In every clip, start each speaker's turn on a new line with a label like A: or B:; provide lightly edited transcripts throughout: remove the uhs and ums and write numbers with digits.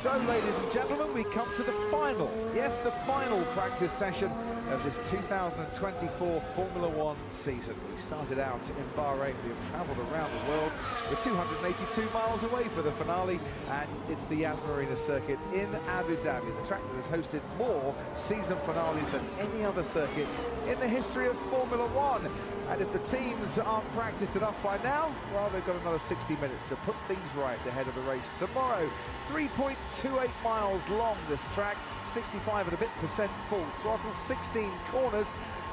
A: So, ladies and gentlemen, we come to the final, yes, the final practice session of this 2024 Formula One season. We started out in Bahrain, we have travelled around the world. We're 282 miles away for the finale, and it's the Yas Marina Circuit in Abu Dhabi, the track that has hosted more season finales than any other circuit in the history of Formula One. And if the teams aren't practiced enough by now, well, they've got another 60 minutes to put things right ahead of the race tomorrow. 3.28 miles long, this track, 65 and a bit % full throttle, 16 corners,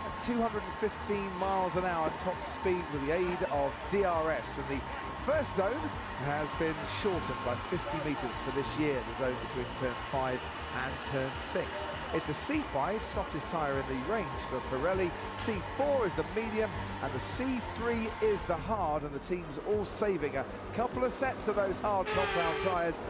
A: and 215 miles an hour top speed with the aid of DRS. And the first zone has been shortened by 50 metres for this year, the zone between turn 5 and turn 6. It's a C5, softest tyre in the range for Pirelli, C4 is the medium, and the C3 is the hard, and the team's all saving a couple of sets of those hard compound tyres,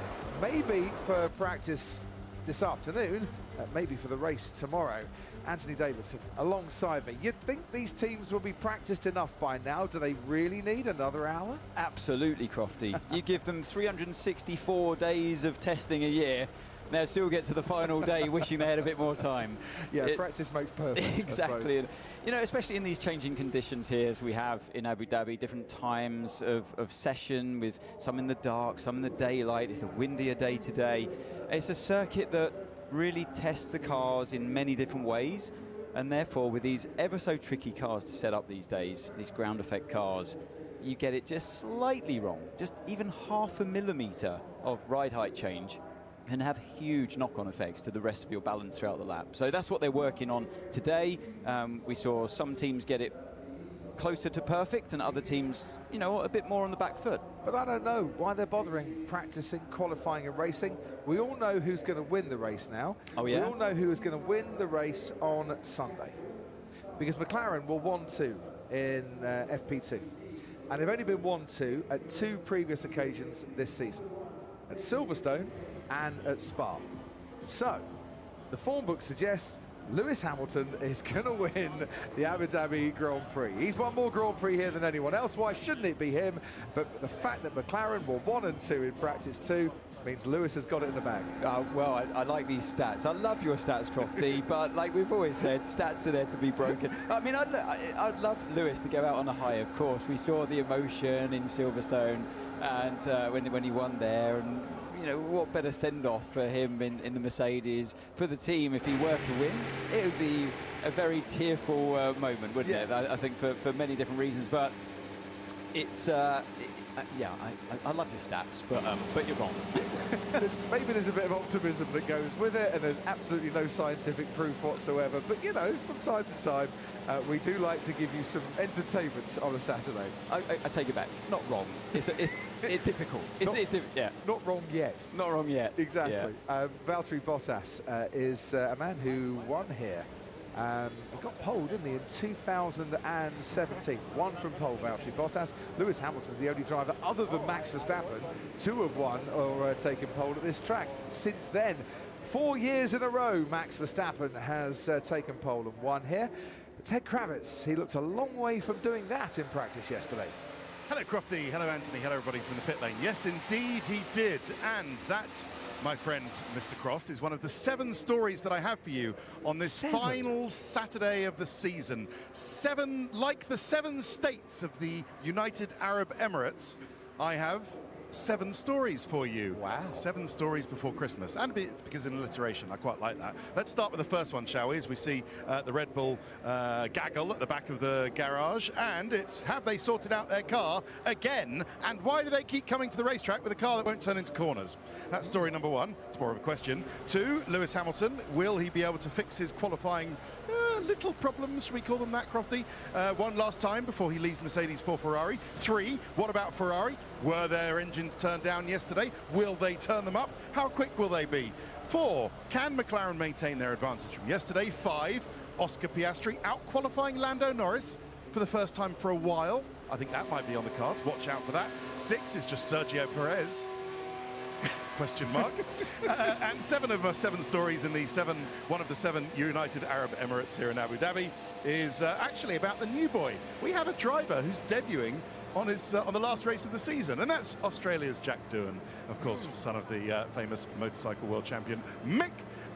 A: maybe for practice this afternoon, maybe for the race tomorrow. Anthony Davidson alongside me. You'd think these teams will be practiced enough by now. Do they really need another hour?
B: Absolutely, Crofty. You give them 364 days of testing a year, they'll still get to the final day wishing they had a bit more time.
A: Yeah, practice makes perfect.
B: Exactly. And, you know, especially in these changing conditions here as we have in Abu Dhabi, different times of session with some in the dark, some in the daylight. It's a windier day today. It's a circuit that really tests the cars in many different ways, and therefore with these ever so tricky cars to set up these days, these ground effect cars, you get it just slightly wrong. Just even half a millimetre of ride height change can have huge knock-on effects to the rest of your balance throughout the lap. So that's what they're working on today. We saw some teams get it closer to perfect and other teams, you know, a bit more on the back foot.
A: But I don't know why they're bothering practicing, qualifying and racing. We all know who's going to win the race now.
B: Oh yeah?
A: We all know who is going to win the race on Sunday. Because McLaren were 1-2 in FP2. And they've only been 1-2 at 2 previous occasions this season. At Silverstone and at Spa. So, the form book suggests Lewis Hamilton is going to win the Abu Dhabi Grand Prix. He's won more Grand Prix here than anyone else. Why shouldn't it be him? But the fact that McLaren were 1 and 2 in practice 2 means Lewis has got it in the bag.
B: Well, I like these stats. I love your stats, Crofty, but like we've always said, stats are there to be broken. I mean, I'd love Lewis to go out on a high, of course. We saw the emotion in Silverstone and when he won there, and you know, what better send-off for him in the Mercedes, for the team if he were to win. It would be a very tearful moment, wouldn't it? I think for many different reasons, but it's yeah, I love your stats, but you're wrong.
A: Maybe there's a bit of optimism that goes with it, and there's absolutely no scientific proof whatsoever. But you know, from time to time, we do like to give you some entertainment on a Saturday.
B: I take it back. Not wrong. It's difficult. Yeah.
A: Not wrong yet.
B: Not wrong yet.
A: Exactly.
B: Yeah.
A: Valtteri Bottas is a man who won here. He got pole, didn't he, in 2017. One from pole, Valtteri Bottas. Lewis Hamilton's the only driver other than Max Verstappen to have won or taken pole at this track. Since then, 4 years in a row, Max Verstappen has taken pole and won here. But Ted Kravitz, he looked a long way from doing that in practice yesterday.
C: Hello, Crofty. Hello, Anthony. Hello, everybody from the pit lane. Yes, indeed, he did. And that, my friend, Mr. Croft, is one of the 7 stories that I have for you on this final Saturday of the season. 7, like the 7 states of the United Arab Emirates, I have 7 stories for you.
A: Wow.
C: 7 stories before Christmas. And it's because of alliteration. I quite like that. Let's start with the first one, shall we? As we see the Red Bull gaggle at the back of the garage. And it's, have they sorted out their car again? And why do they keep coming to the racetrack with a car that won't turn into corners? That's story number 1. It's more of a question. 2, Lewis Hamilton. Will he be able to fix his qualifying little problems, should we call them that, Crofty? One last time before he leaves Mercedes for Ferrari. 3, what about Ferrari? Were their engines turned down yesterday? Will they turn them up? How quick will they be? 4, can McLaren maintain their advantage from yesterday? 5, Oscar Piastri out-qualifying Lando Norris for the first time for a while. I think that might be on the cards. Watch out for that. 6 is just Sergio Perez. Question mark. And 7 of 7 stories in the one of the 7 United Arab Emirates here in Abu Dhabi is actually about the new boy. We have a driver who's debuting on his on the last race of the season, and that's Australia's Jack Doohan, of course, son of the famous motorcycle world champion Mick.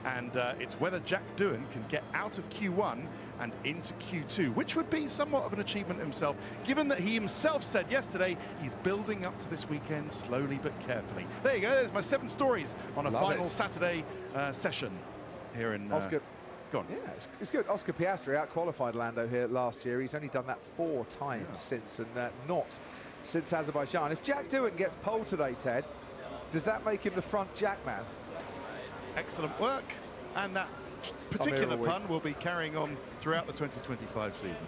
C: And it's whether Jack Doohan can get out of Q1 and into Q2, which would be somewhat of an achievement himself, given that he himself said yesterday he's building up to this weekend slowly but carefully. There you go, there's my 7 stories on a final Saturday session here in...
A: Oscar.
C: Go on.
A: Yeah, it's good. Oscar Piastri out-qualified Lando here last year. He's only done that 4 times since, and not since Azerbaijan. If Jack Doohan gets pole today, Ted, does that make him the front Jack man?
C: Excellent work, and that particular pun will be carrying on throughout the 2025 season.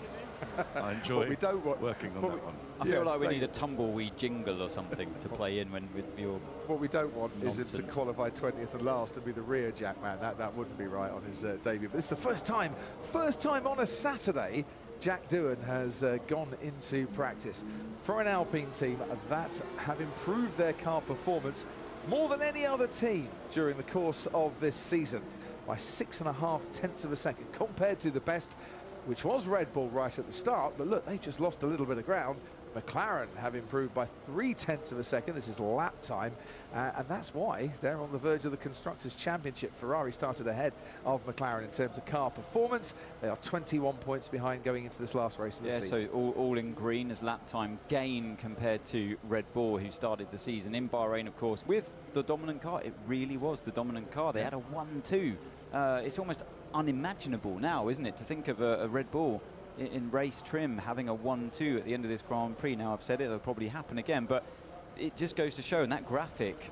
C: I enjoy working on that one.
B: I feel like we need a tumbleweed jingle or something to play in when with your
A: What we don't want
B: nonsense.
A: is him to qualify 20th and last and be the rear Jack man. That wouldn't be right on his debut. But it's the first time on a Saturday Jack Doohan has gone into practice for an Alpine team that have improved their car performance more than any other team during the course of this season by 6.5 tenths of a second compared to the best, which was Red Bull right at the start. But look, they just lost a little bit of ground. McLaren have improved by 3 tenths of a second. This is lap time, and that's why they're on the verge of the Constructors' Championship. Ferrari started ahead of McLaren in terms of car performance. They are 21 points behind going into this last race of the season.
B: So all in green as lap time gain compared to Red Bull, who started the season in Bahrain, of course, with the dominant car. It really was the dominant car. They had a 1-2. It's almost unimaginable now, isn't it, to think of a Red Bull in race trim having a 1-2 at the end of this Grand Prix. Now I've said it'll probably happen again, but it just goes to show, and that graphic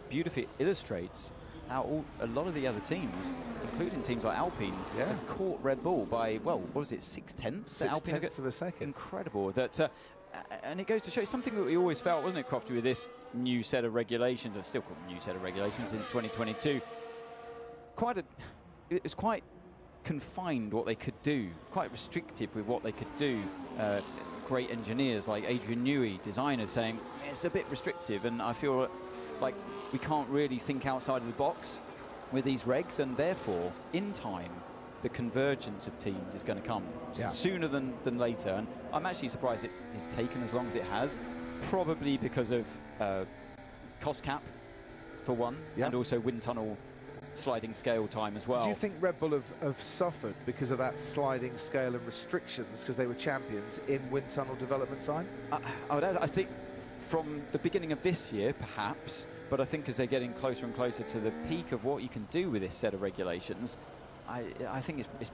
B: beautifully illustrates how a lot of the other teams, including teams like Alpine, have caught Red Bull by, well, what was it, 6 tenths?
A: 6 tenths of a second.
B: Incredible. That, and it goes to show, it's something that we always felt, wasn't it, Crofty, with this new set of regulations, or still called new set of regulations since 2022. It's quite confined what they could do, quite restrictive with what they could do. Great engineers like Adrian Newey, designers, saying it's a bit restrictive, and I feel like we can't really think outside of the box with these regs, and therefore in time the convergence of teams is going to come sooner than later. And I'm actually surprised it has taken as long as it has, probably because of cost cap for one, and also wind tunnel sliding scale time as well.
A: Do you think Red Bull have suffered because of that sliding scale and restrictions because they were champions in wind tunnel development time?
B: I think from the beginning of this year, perhaps, but I think as they're getting closer and closer to the peak of what you can do with this set of regulations, I think it's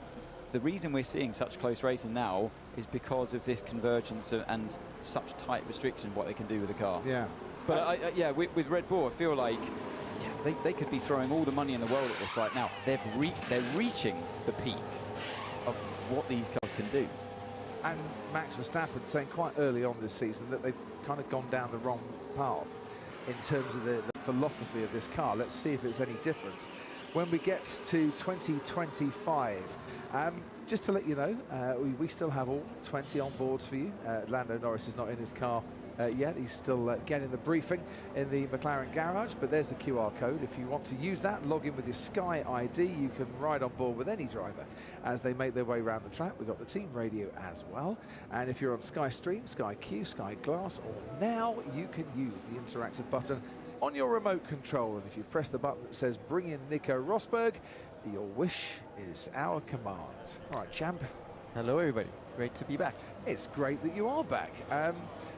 B: the reason we're seeing such close racing now is because of this convergence and such tight restriction what they can do with the car.
A: Yeah.
B: But with Red Bull, I feel like they could be throwing all the money in the world at this right now. They're reaching the peak of what these cars can do.
A: And Max Verstappen saying quite early on this season that they've kind of gone down the wrong path in terms of the philosophy of this car. Let's see if it's any different when we get to 2025. Just to let you know, we still have all 20 on boards for you. Lando Norris is not in his car yet. He's still getting the briefing in the McLaren garage, but there's the QR code. If you want to use that, log in with your Sky ID. You can ride on board with any driver as they make their way around the track. We've got the team radio as well. And if you're on Sky Stream, Sky Q, Sky Glass, or Now, you can use the interactive button on your remote control. And if you press the button that says bring in Nico Rosberg, your wish is our command. All right, champ.
D: Hello, everybody. Great to be back.
A: It's great that you are back.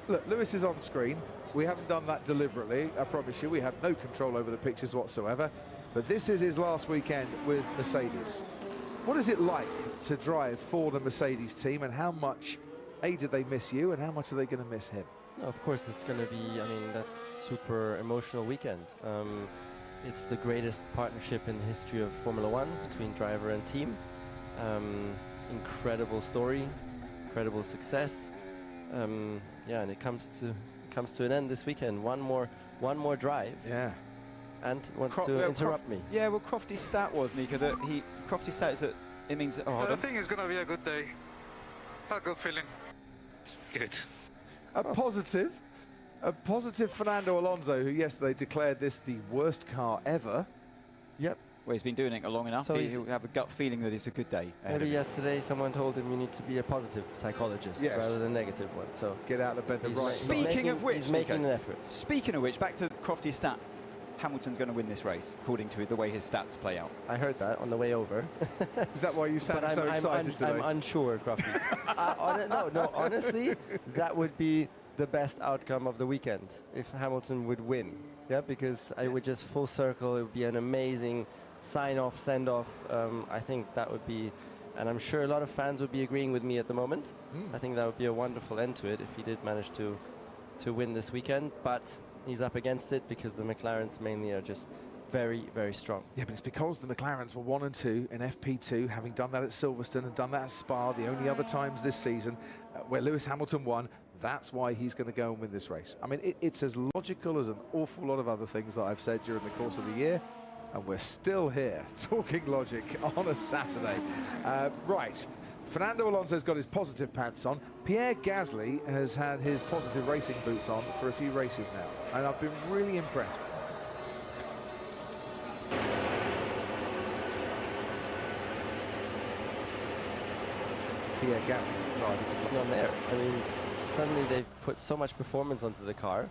A: Look, Lewis is on screen. We haven't done that deliberately. I promise you, we have no control over the pictures whatsoever. But this is his last weekend with Mercedes. What is it like to drive for the Mercedes team, and how much, A, did they miss you, and how much are they going to miss him?
D: Of course, it's going to be, I mean, that's super emotional weekend. It's the greatest partnership in the history of Formula One between driver and team. Incredible story, incredible success. Yeah, and it comes to an end this weekend. One more drive.
A: Yeah.
D: And wants to interrupt me.
B: Yeah, well, Crofty's stat was, Nico, that Crofty's stat is that it means that,
E: I think it's going to be a good day. A good feeling.
F: Good.
A: A positive Fernando Alonso, who yesterday declared this the worst car ever.
D: Yep.
B: Well, he's been doing it long enough.
D: So
B: He'll have a gut feeling that it's a good day.
D: Maybe yesterday someone told him you need to be a positive psychologist rather than a negative one. So
A: Get out of bed the right.
B: Speaking of which,
D: he's making an effort.
B: Speaking of which, back to Crofty's stat. Hamilton's going to win this race, according to the way his stats play out.
D: I heard that on the way over.
A: Is that why you sound so excited today?
D: I'm unsure, Crofty. No, honestly, that would be the best outcome of the weekend if Hamilton would win. Yeah, because I would just full circle. It would be an amazing sign-off, send-off. I think that would be, and I'm sure a lot of fans would be agreeing with me at the moment. I think that would be a wonderful end to it if he did manage to win this weekend. But he's up against it because the McLarens mainly are just very, very strong.
A: Yeah, but it's because the McLarens were 1 and 2 in FP2, having done that at Silverstone and done that at Spa, the only other times this season where Lewis Hamilton won. That's why he's going to go and win this race. I mean, it's as logical as an awful lot of other things that I've said during the course of the year, and we're still here talking logic on a Saturday. Right. Fernando Alonso's got his positive pants on. Pierre Gasly has had his positive racing boots on for a few races now, and I've been really impressed with him. Pierre Gasly driving
D: On there. I mean, suddenly they've put so much performance onto the car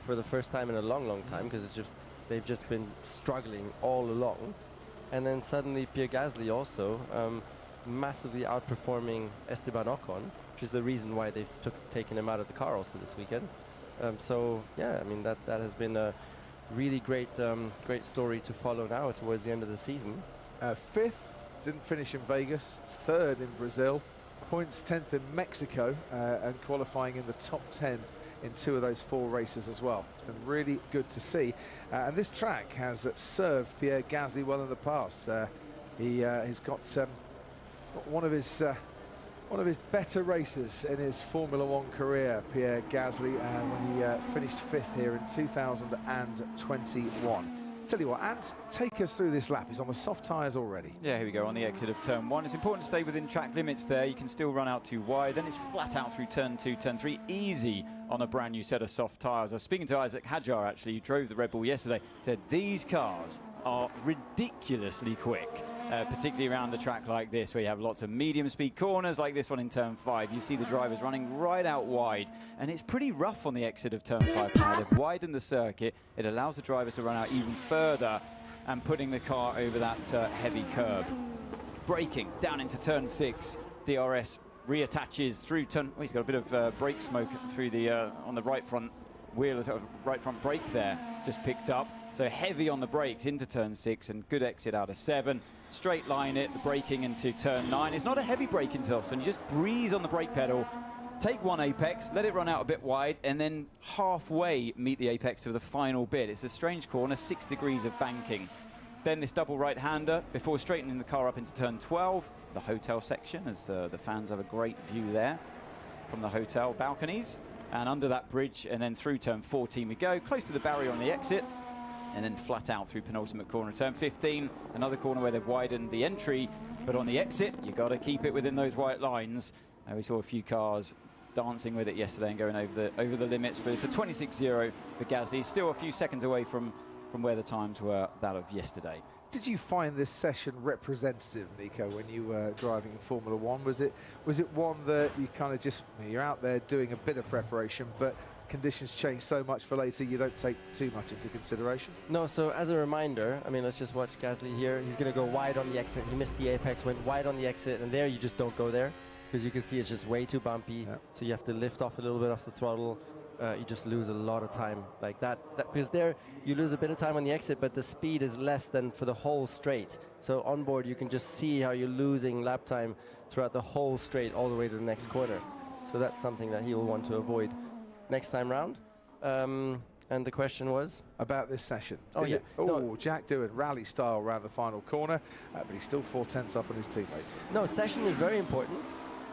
D: for the first time in a long, long time, because they've just been struggling all along. And then suddenly Pierre Gasly also massively outperforming Esteban Ocon, which is the reason why they've taken him out of the car also this weekend. So yeah, I mean that has been a really great story to follow now towards the end of the season.
A: 5th, didn't finish in Vegas, 3rd in Brazil, points 10th in Mexico, and qualifying in the top 10 in 2 of those 4 races as well. It's been really good to see. And this track has served Pierre Gasly well in the past. He's got one of his better races in his Formula One career, Pierre Gasly, when he finished 5th here in 2021. Tell you what, Ant, take us through this lap. He's on the soft tyres already.
B: Yeah, here we go on the exit of turn 1. It's important to stay within track limits there. You can still run out too wide. Then it's flat out through turn 2, turn 3. Easy on a brand new set of soft tyres. I was speaking to Isaac Hadjar, actually, who drove the Red Bull yesterday. Said these cars are ridiculously quick, particularly around a track like this where you have lots of medium speed corners like this one in turn 5. You see the drivers running right out wide, and it's pretty rough on the exit of turn 5 now. They've widened the circuit. It allows the drivers to run out even further and putting the car over that heavy curb. Braking down into turn 6. DRS reattaches through turn. Oh, he's got a bit of brake smoke through the on the right front wheel, sort of right front brake there, just picked up. So heavy on the brakes into turn 6, and good exit out of 7. Straight line it, the braking into turn 9. It's not a heavy brake into Austin. You just breeze on the brake pedal, take one apex, let it run out a bit wide, and then halfway meet the apex of the final bit. It's a strange corner, 6 degrees of banking. Then this double right-hander before straightening the car up into turn 12, the hotel section, as the fans have a great view there from the hotel balconies. And under that bridge, and then through turn 14 we go, close to the barrier on the exit, and then flat out through penultimate corner. Turn 15, another corner where they've widened the entry, but on the exit, you've got to keep it within those white lines. We saw a few cars dancing with it yesterday and going over the limits, but it's a 26.0 for Gasly, still a few seconds away from where the times were that of yesterday.
A: Did you find this session representative, Nico, when you were driving in Formula One? Was it one that you kind of just, you're out there doing a bit of preparation, but conditions change so much for later, you don't take too much into consideration?
D: No, so as a reminder, I mean, let's just watch Gasly here. He's going to go wide on the exit. He missed the apex, went wide on the exit, and there you just don't go there, because you can see it's just way too bumpy. Yep. So you have to lift off a little bit off the throttle. You just lose a lot of time like that. Because there you lose a bit of time on the exit, but the speed is less than for the whole straight. So on board you can just see how you're losing lap time throughout the whole straight all the way to the next corner. So that's something that he will want to avoid next time round. And the question was?
A: About this session.
D: Oh, yeah.
A: No. Jack doing rally style around the final corner, but he's still 4/10 up on his teammate.
D: No, session is very important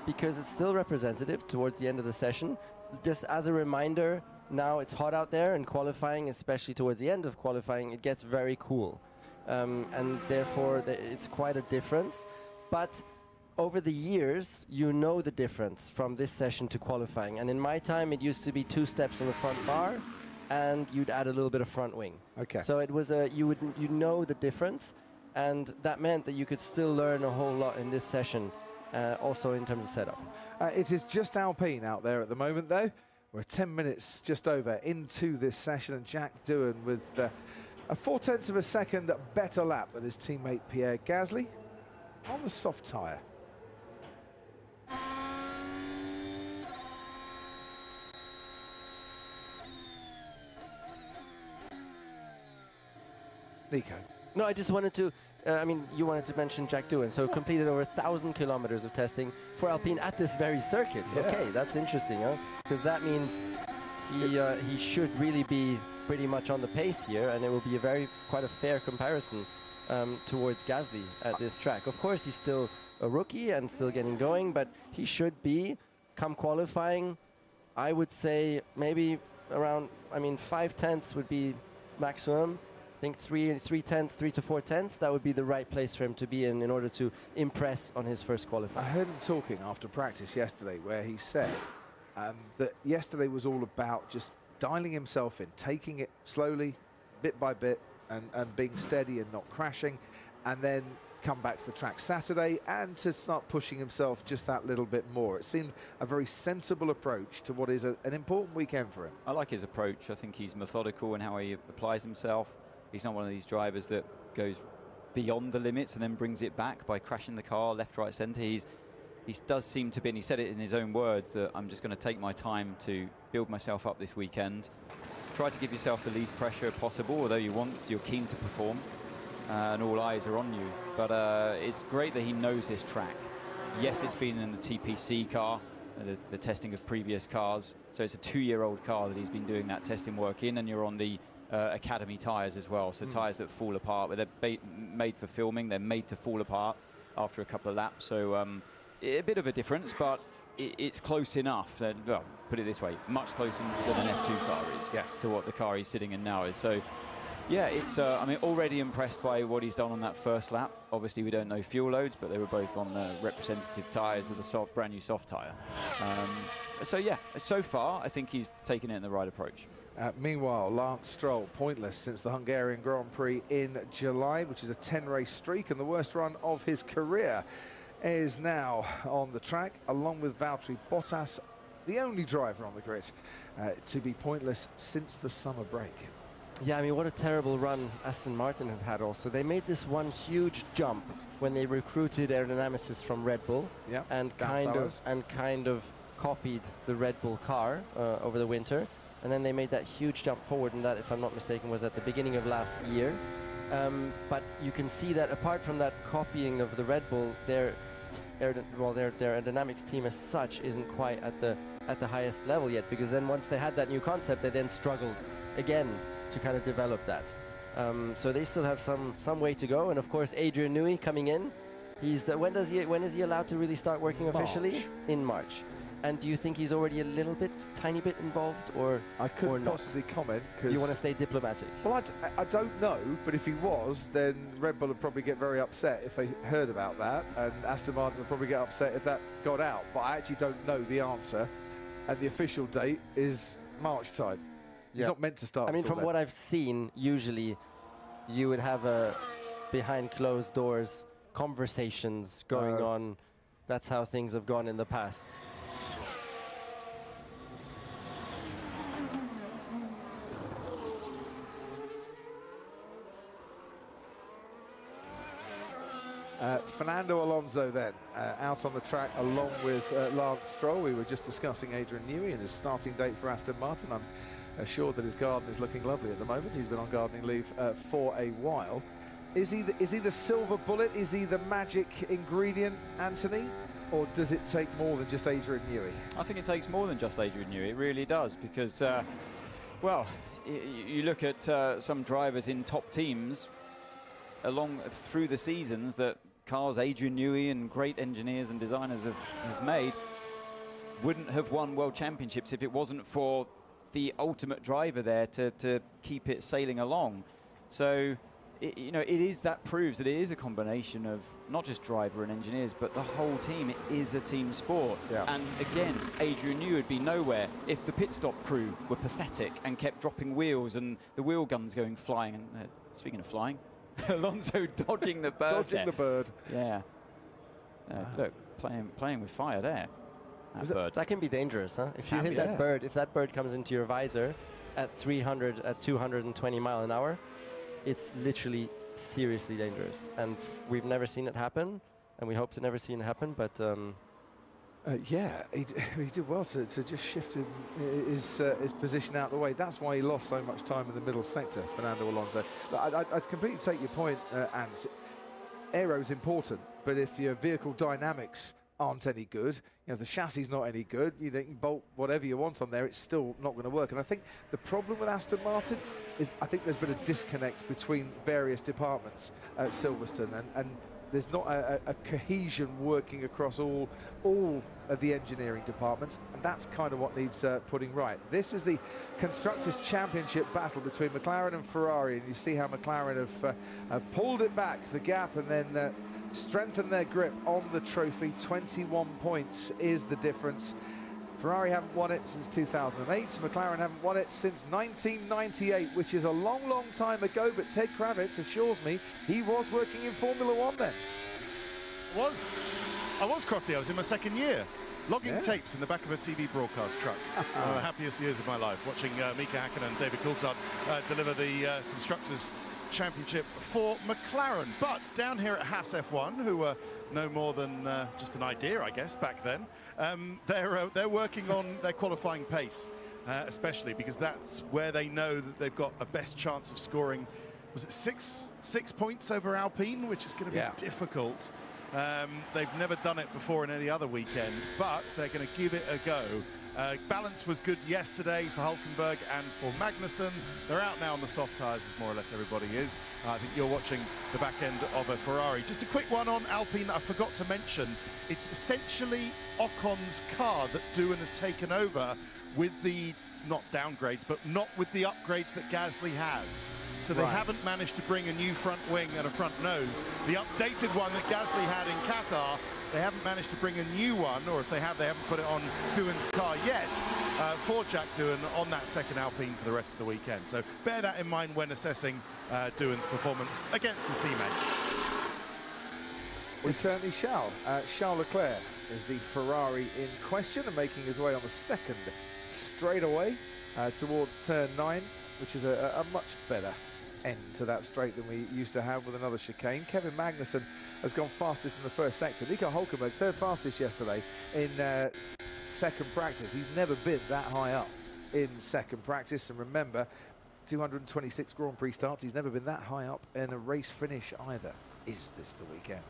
D: because it's still representative towards the end of the session. Just as a reminder, now it's hot out there, and qualifying, especially towards the end of qualifying, it gets very cool. And therefore, it's quite a difference. But over the years, you know the difference from this session to qualifying. And in my time, it used to be 2 steps on the front bar, and you'd add a little bit of front wing.
A: Okay.
D: So it was you know the difference. and that meant that you could still learn a whole lot in this session, also in terms of setup.
A: It is just Alpine out there at the moment, though. We're 10 minutes just over into this session, and Jack Doohan with a 0.4 of a second better lap than his teammate Pierre Gasly on the soft tyre. Nico.
D: No, I just wanted to, I mean, you wanted to mention Jack Doohan, so completed over 1,000 kilometers of testing for Alpine at this very circuit.
A: Yeah.
D: Okay, that's interesting, huh? Because that means he should really be pretty much on the pace here, and it will be quite a fair comparison towards Gasly at this track. Of course, he's still a rookie and still getting going, but he should be, come qualifying, I would say maybe around, 5/10 would be maximum. I think 3 to 4 tenths, that would be the right place for him to be in order to impress on his first qualifying.
A: I heard him talking after practice yesterday, where he said that yesterday was all about just dialing himself in, taking it slowly, bit by bit, and being steady and not crashing, and then come back to the track Saturday and to start pushing himself just that little bit more. It seemed a very sensible approach to what is an important weekend for him.
B: I like his approach. I think he's methodical in how he applies himself. He's not one of these drivers that goes beyond the limits and then brings it back by crashing the car left, right, centre. He does seem to be, and he said it in his own words, that I'm just going to take my time to build myself up this weekend. Try to give yourself the least pressure possible, although you're keen to perform, and all eyes are on you. But it's great that he knows this track. Yes, it's been in the TPC car, the testing of previous cars. So it's a 2-year-old car that he's been doing that testing work in, and you're on the Academy tyres as well, so tyres that fall apart, but they're made for filming, they're made to fall apart after a couple of laps, so a bit of a difference, but it's close enough that, well, put it this way, much closer than an F2 car is to what the car he's sitting in now is. So yeah, it's already impressed by what he's done on that first lap. Obviously we don't know fuel loads, but they were both on the representative tyres of the brand new soft tyre. So yeah, so far I think he's taken it in the right approach.
A: Meanwhile, Lance Stroll, pointless since the Hungarian Grand Prix in July, which is a 10-race streak and the worst run of his career, is now on the track, along with Valtteri Bottas, the only driver on the grid to be pointless since the summer break.
D: Yeah, what a terrible run Aston Martin has had also. They made this one huge jump when they recruited aerodynamicists from Red Bull, and kind of copied the Red Bull car over the winter. And then they made that huge jump forward, and that, if I'm not mistaken, was at the beginning of last year. But you can see that apart from that copying of the Red Bull, their aerodynamics team as such isn't quite at the highest level yet, because then once they had that new concept, they then struggled again to kind of develop that. So they still have some way to go. And of course, Adrian Newey coming in. He's when is he allowed to really start working officially?
A: March.
D: In March. And do you think he's already a tiny bit involved, or
A: I couldn't possibly comment, because
D: you want to stay diplomatic?
A: Well, I don't know, but if he was, then Red Bull would probably get very upset if they heard about that, and Aston Martin would probably get upset if that got out. But I actually don't know the answer, and the official date is March time. He's not meant to start.
D: From what I've seen, usually you would have behind closed doors conversations going on. That's how things have gone in the past.
A: Fernando Alonso then out on the track along with Lance Stroll. We were just discussing Adrian Newey and his starting date for Aston Martin. I'm assured that his garden is looking lovely at the moment. He's been on gardening leave for a while. Is he the silver bullet? Is he the magic ingredient, Anthony? Or does it take more than just Adrian Newey?
B: I think it takes more than just Adrian Newey. It really does, because, well, you look at some drivers in top teams through the seasons that cars Adrian Newey and great engineers and designers have made wouldn't have won world championships if it wasn't for the ultimate driver there to keep it sailing along. So that proves that it is a combination of not just driver and engineers, but the whole team. It is a team sport. And again, Adrian Newey would be nowhere if the pit stop crew were pathetic and kept dropping wheels and the wheel guns going flying. And speaking of flying, Alonso dodging the bird.
A: Dodging the bird.
B: Yeah. Look, playing with fire there. That bird.
D: That can be dangerous, huh? If you hit that bird, if that bird comes into your visor at 220 mile an hour, it's literally seriously dangerous. And we've never seen it happen, and we hope to never see it happen. But
A: yeah, he did well to just shift his position out of the way. That's why he lost so much time in the middle sector, Fernando Alonso. I'd completely take your point, and aero's important, but if your vehicle dynamics aren't any good, the chassis is not any good, you can bolt whatever you want on there, it's still not going to work. And I think the problem with Aston Martin is I think there's been a disconnect between various departments at Silverstone, and there's not a cohesion working across all of the engineering departments, and that's kind of what needs putting right. This is the Constructors' Championship battle between McLaren and Ferrari, and you see how McLaren have pulled it back, the gap, and then strengthened their grip on the trophy. 21 points is the difference. Ferrari haven't won it since 2008. McLaren haven't won it since 1998, which is a long, long time ago. But Ted Kravitz assures me he was working in Formula One then.
C: I was Crofty. I was in my second year, logging tapes in the back of a TV broadcast truck. One of the happiest years of my life, watching Mika Häkkinen and David Coulthard deliver the Constructors' Championship for McLaren. But down here at Haas F1, who were no more than just an idea, I guess, back then, they're working on their qualifying pace, especially because that's where they know that they've got a best chance of scoring. Was it six points over Alpine, which is going to be difficult. They've never done it before in any other weekend, but they're going to give it a go. Balance was good yesterday for Hülkenberg and for Magnussen. They're out now on the soft tyres, as more or less everybody is. I think you're watching the back end of a Ferrari. Just a quick one on Alpine that I forgot to mention. It's essentially Ocon's car that Doohan has taken over with the, not downgrades, but not with the upgrades that Gasly has. So they haven't managed to bring a new front wing and a front nose. The updated one that Gasly had in Qatar, they haven't managed to bring a new one, or if they have, they haven't put it on Doohan's car yet, for Jack Doohan on that second Alpine for the rest of the weekend. So bear that in mind when assessing Doohan's performance against his teammate.
A: We certainly shall. Charles Leclerc is the Ferrari in question, and making his way on the second straightaway towards turn 9, which is a much better end to that straight than we used to have with another chicane. Kevin Magnussen has gone fastest in the first sector. Nico Hülkenberg, third fastest yesterday in second practice. He's never been that high up in second practice. And remember, 226 Grand Prix starts. He's never been that high up in a race finish either. Is this the weekend?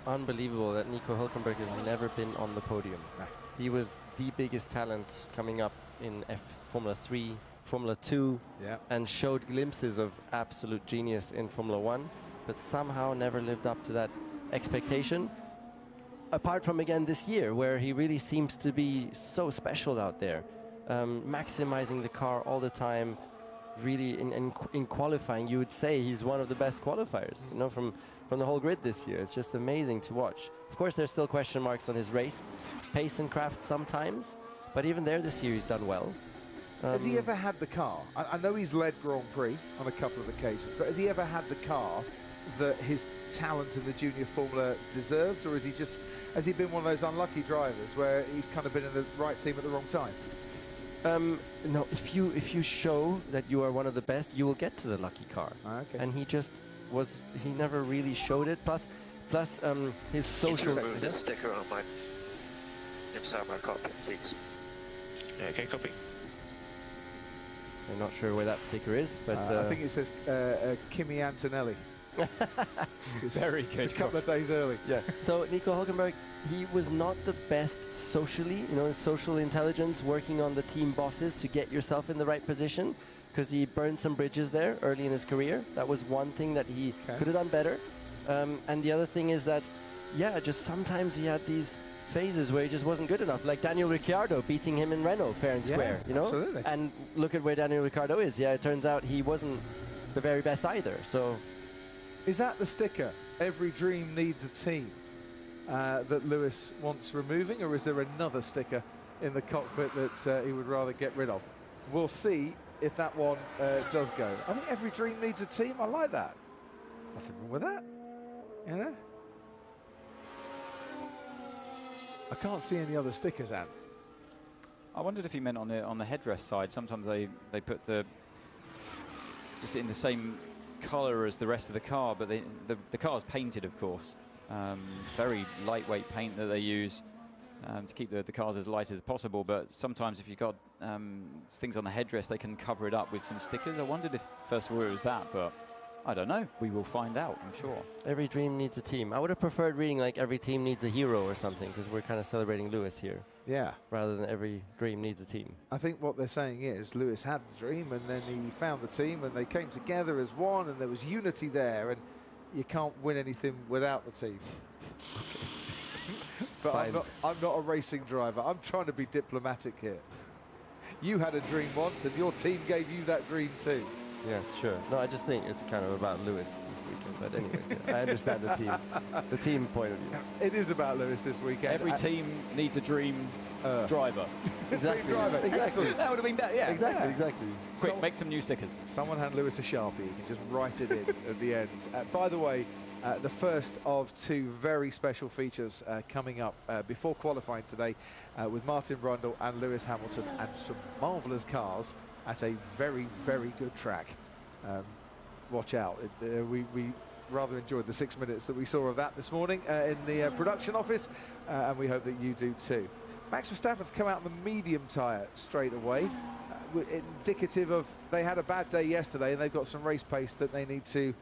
D: Unbelievable that Nico Hülkenberg has never been on the podium.
A: No.
D: He was the biggest talent coming up in Formula 3, Formula 2, and showed glimpses of absolute genius in Formula 1, but somehow never lived up to that expectation. Apart from, again, this year, where he really seems to be so special out there, maximizing the car all the time. Really, in qualifying, you would say he's one of the best qualifiers, from the whole grid this year. It's just amazing to watch. Of course, there's still question marks on his race, pace and craft sometimes, but even there this year he's done well.
A: Has he ever had the car? I know he's led Grand Prix on a couple of occasions, but has he ever had the car that his talent in the junior formula deserved, or has he been one of those unlucky drivers where he's kind of been in the right team at the wrong time?
D: No, if you show that you are one of the best, you will get to the lucky car. And he just he never really showed it. Plus his social.
F: Remove this sticker on my inside my cockpit, please. Yeah, okay, copy.
D: I'm not sure where that sticker is, but
A: I think it says Kimi Antonelli.
B: Very good.
A: Just a couple of days early.
D: Yeah. So Nico Hülkenberg, he was not the best socially, social intelligence, working on the team bosses to get yourself in the right position, because he burned some bridges there early in his career. That was one thing that he could have done better. And the other thing is that, just sometimes he had these phases where he just wasn't good enough, like Daniel Ricciardo beating him in Renault fair and square,
A: Absolutely.
D: And look at where Daniel Ricciardo is. It turns out he wasn't the very best either. So,
A: is that the sticker? Every dream needs a team that Lewis wants removing, or is there another sticker in the cockpit that he would rather get rid of? We'll see if that one does go. I think every dream needs a team. I like that. Nothing wrong with that, you know? I can't see any other stickers, Anne.
B: I wondered if he meant on the headrest side. Sometimes they put just in the same colour as the rest of the car, but the car's painted, of course. Very lightweight paint that they use to keep the cars as light as possible. But sometimes if you've got things on the headrest, they can cover it up with some stickers. I wondered if first of all it was that, but I don't know. We will find out, I'm sure.
D: Every dream needs a team. I would have preferred reading like every team needs a hero or something, because we're kind of celebrating Lewis here.
A: Yeah.
D: Rather than every dream needs a team.
A: I think what they're saying is Lewis had the dream and then he found the team and they came together as one and there was unity there, and you can't win anything without the team. But I'm not a racing driver. I'm trying to be diplomatic here. You had a dream once and your team gave you that dream too.
D: Yes, sure. No, I just think it's kind of about Lewis this weekend. But anyways, yeah, I understand the team point of view.
A: It is about Lewis this weekend.
B: Every team needs a dream driver.
D: Exactly.
A: Dream driver. Excellent.
B: That would have been better, yeah.
D: Exactly, exactly.
B: Quick, make some new stickers.
A: Someone hand Lewis a Sharpie. You can just write it in at the end. By the way, the first of two very special features coming up before qualifying today with Martin Brundle and Lewis Hamilton, and some marvellous cars at a very, very good track. Watch out. We rather enjoyed the 6 minutes that we saw of that this morning in the production office, and we hope that you do too. Max Verstappen's come out in the medium tyre straight away, indicative of they had a bad day yesterday and they've got some race pace that they need to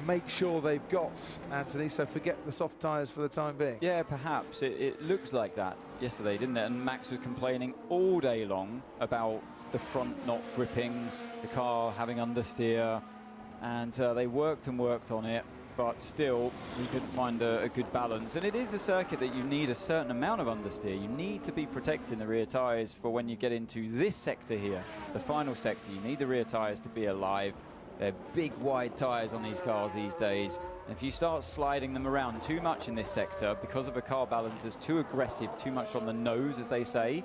A: make sure they've got, Anthony, so forget the soft tyres for the time being.
B: Yeah, perhaps. It looks like that yesterday, didn't it? And Max was complaining all day long about the front not gripping, the car having understeer, and they worked and worked on it, but still he couldn't find a good balance. And it is a circuit that you need a certain amount of understeer. You need to be protecting the rear tyres for when you get into this sector here, the final sector. You need the rear tyres to be alive. They're big, wide tyres on these cars these days. And if you start sliding them around too much in this sector because of a car balance that's too aggressive, too much on the nose, as they say,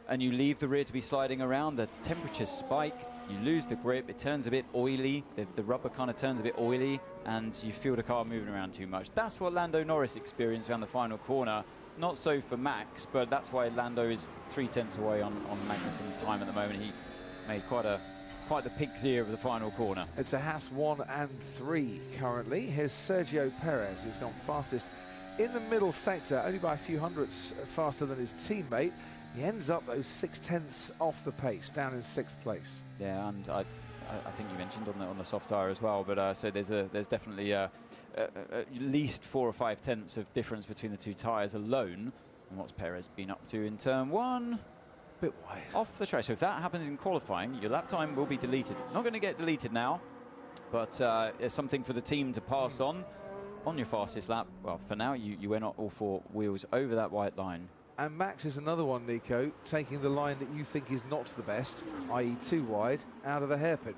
B: and you leave the rear to be sliding around, the temperatures spike, you lose the grip, it turns a bit oily, the rubber kind of turns a bit oily, and you feel the car moving around too much. That's what Lando Norris experienced around the final corner. Not so for Max, but that's why Lando is 3/10 away on Magnussen's time at the moment. He made quite the pig's ear of the final corner.
A: It's a Haas 1 and 3 currently. Here's Sergio Perez, who's gone fastest in the middle sector, only by a few hundredths faster than his teammate. He ends up those 6/10 off the pace, down in 6th place.
B: Yeah, and I think you mentioned on the soft tyre as well, but so there's definitely at least 4 or 5 tenths of difference between the two tyres alone. And what's Perez been up to in turn 1?
A: Bit wide.
B: Off the track. So if that happens in qualifying, your lap time will be deleted. Not going to get deleted now, but it's something for the team to pass on your fastest lap. Well, for now, you went all 4 wheels over that white line.
A: And Max is another one, Nico, taking the line that you think is not the best, i.e. too wide, out of the hairpin.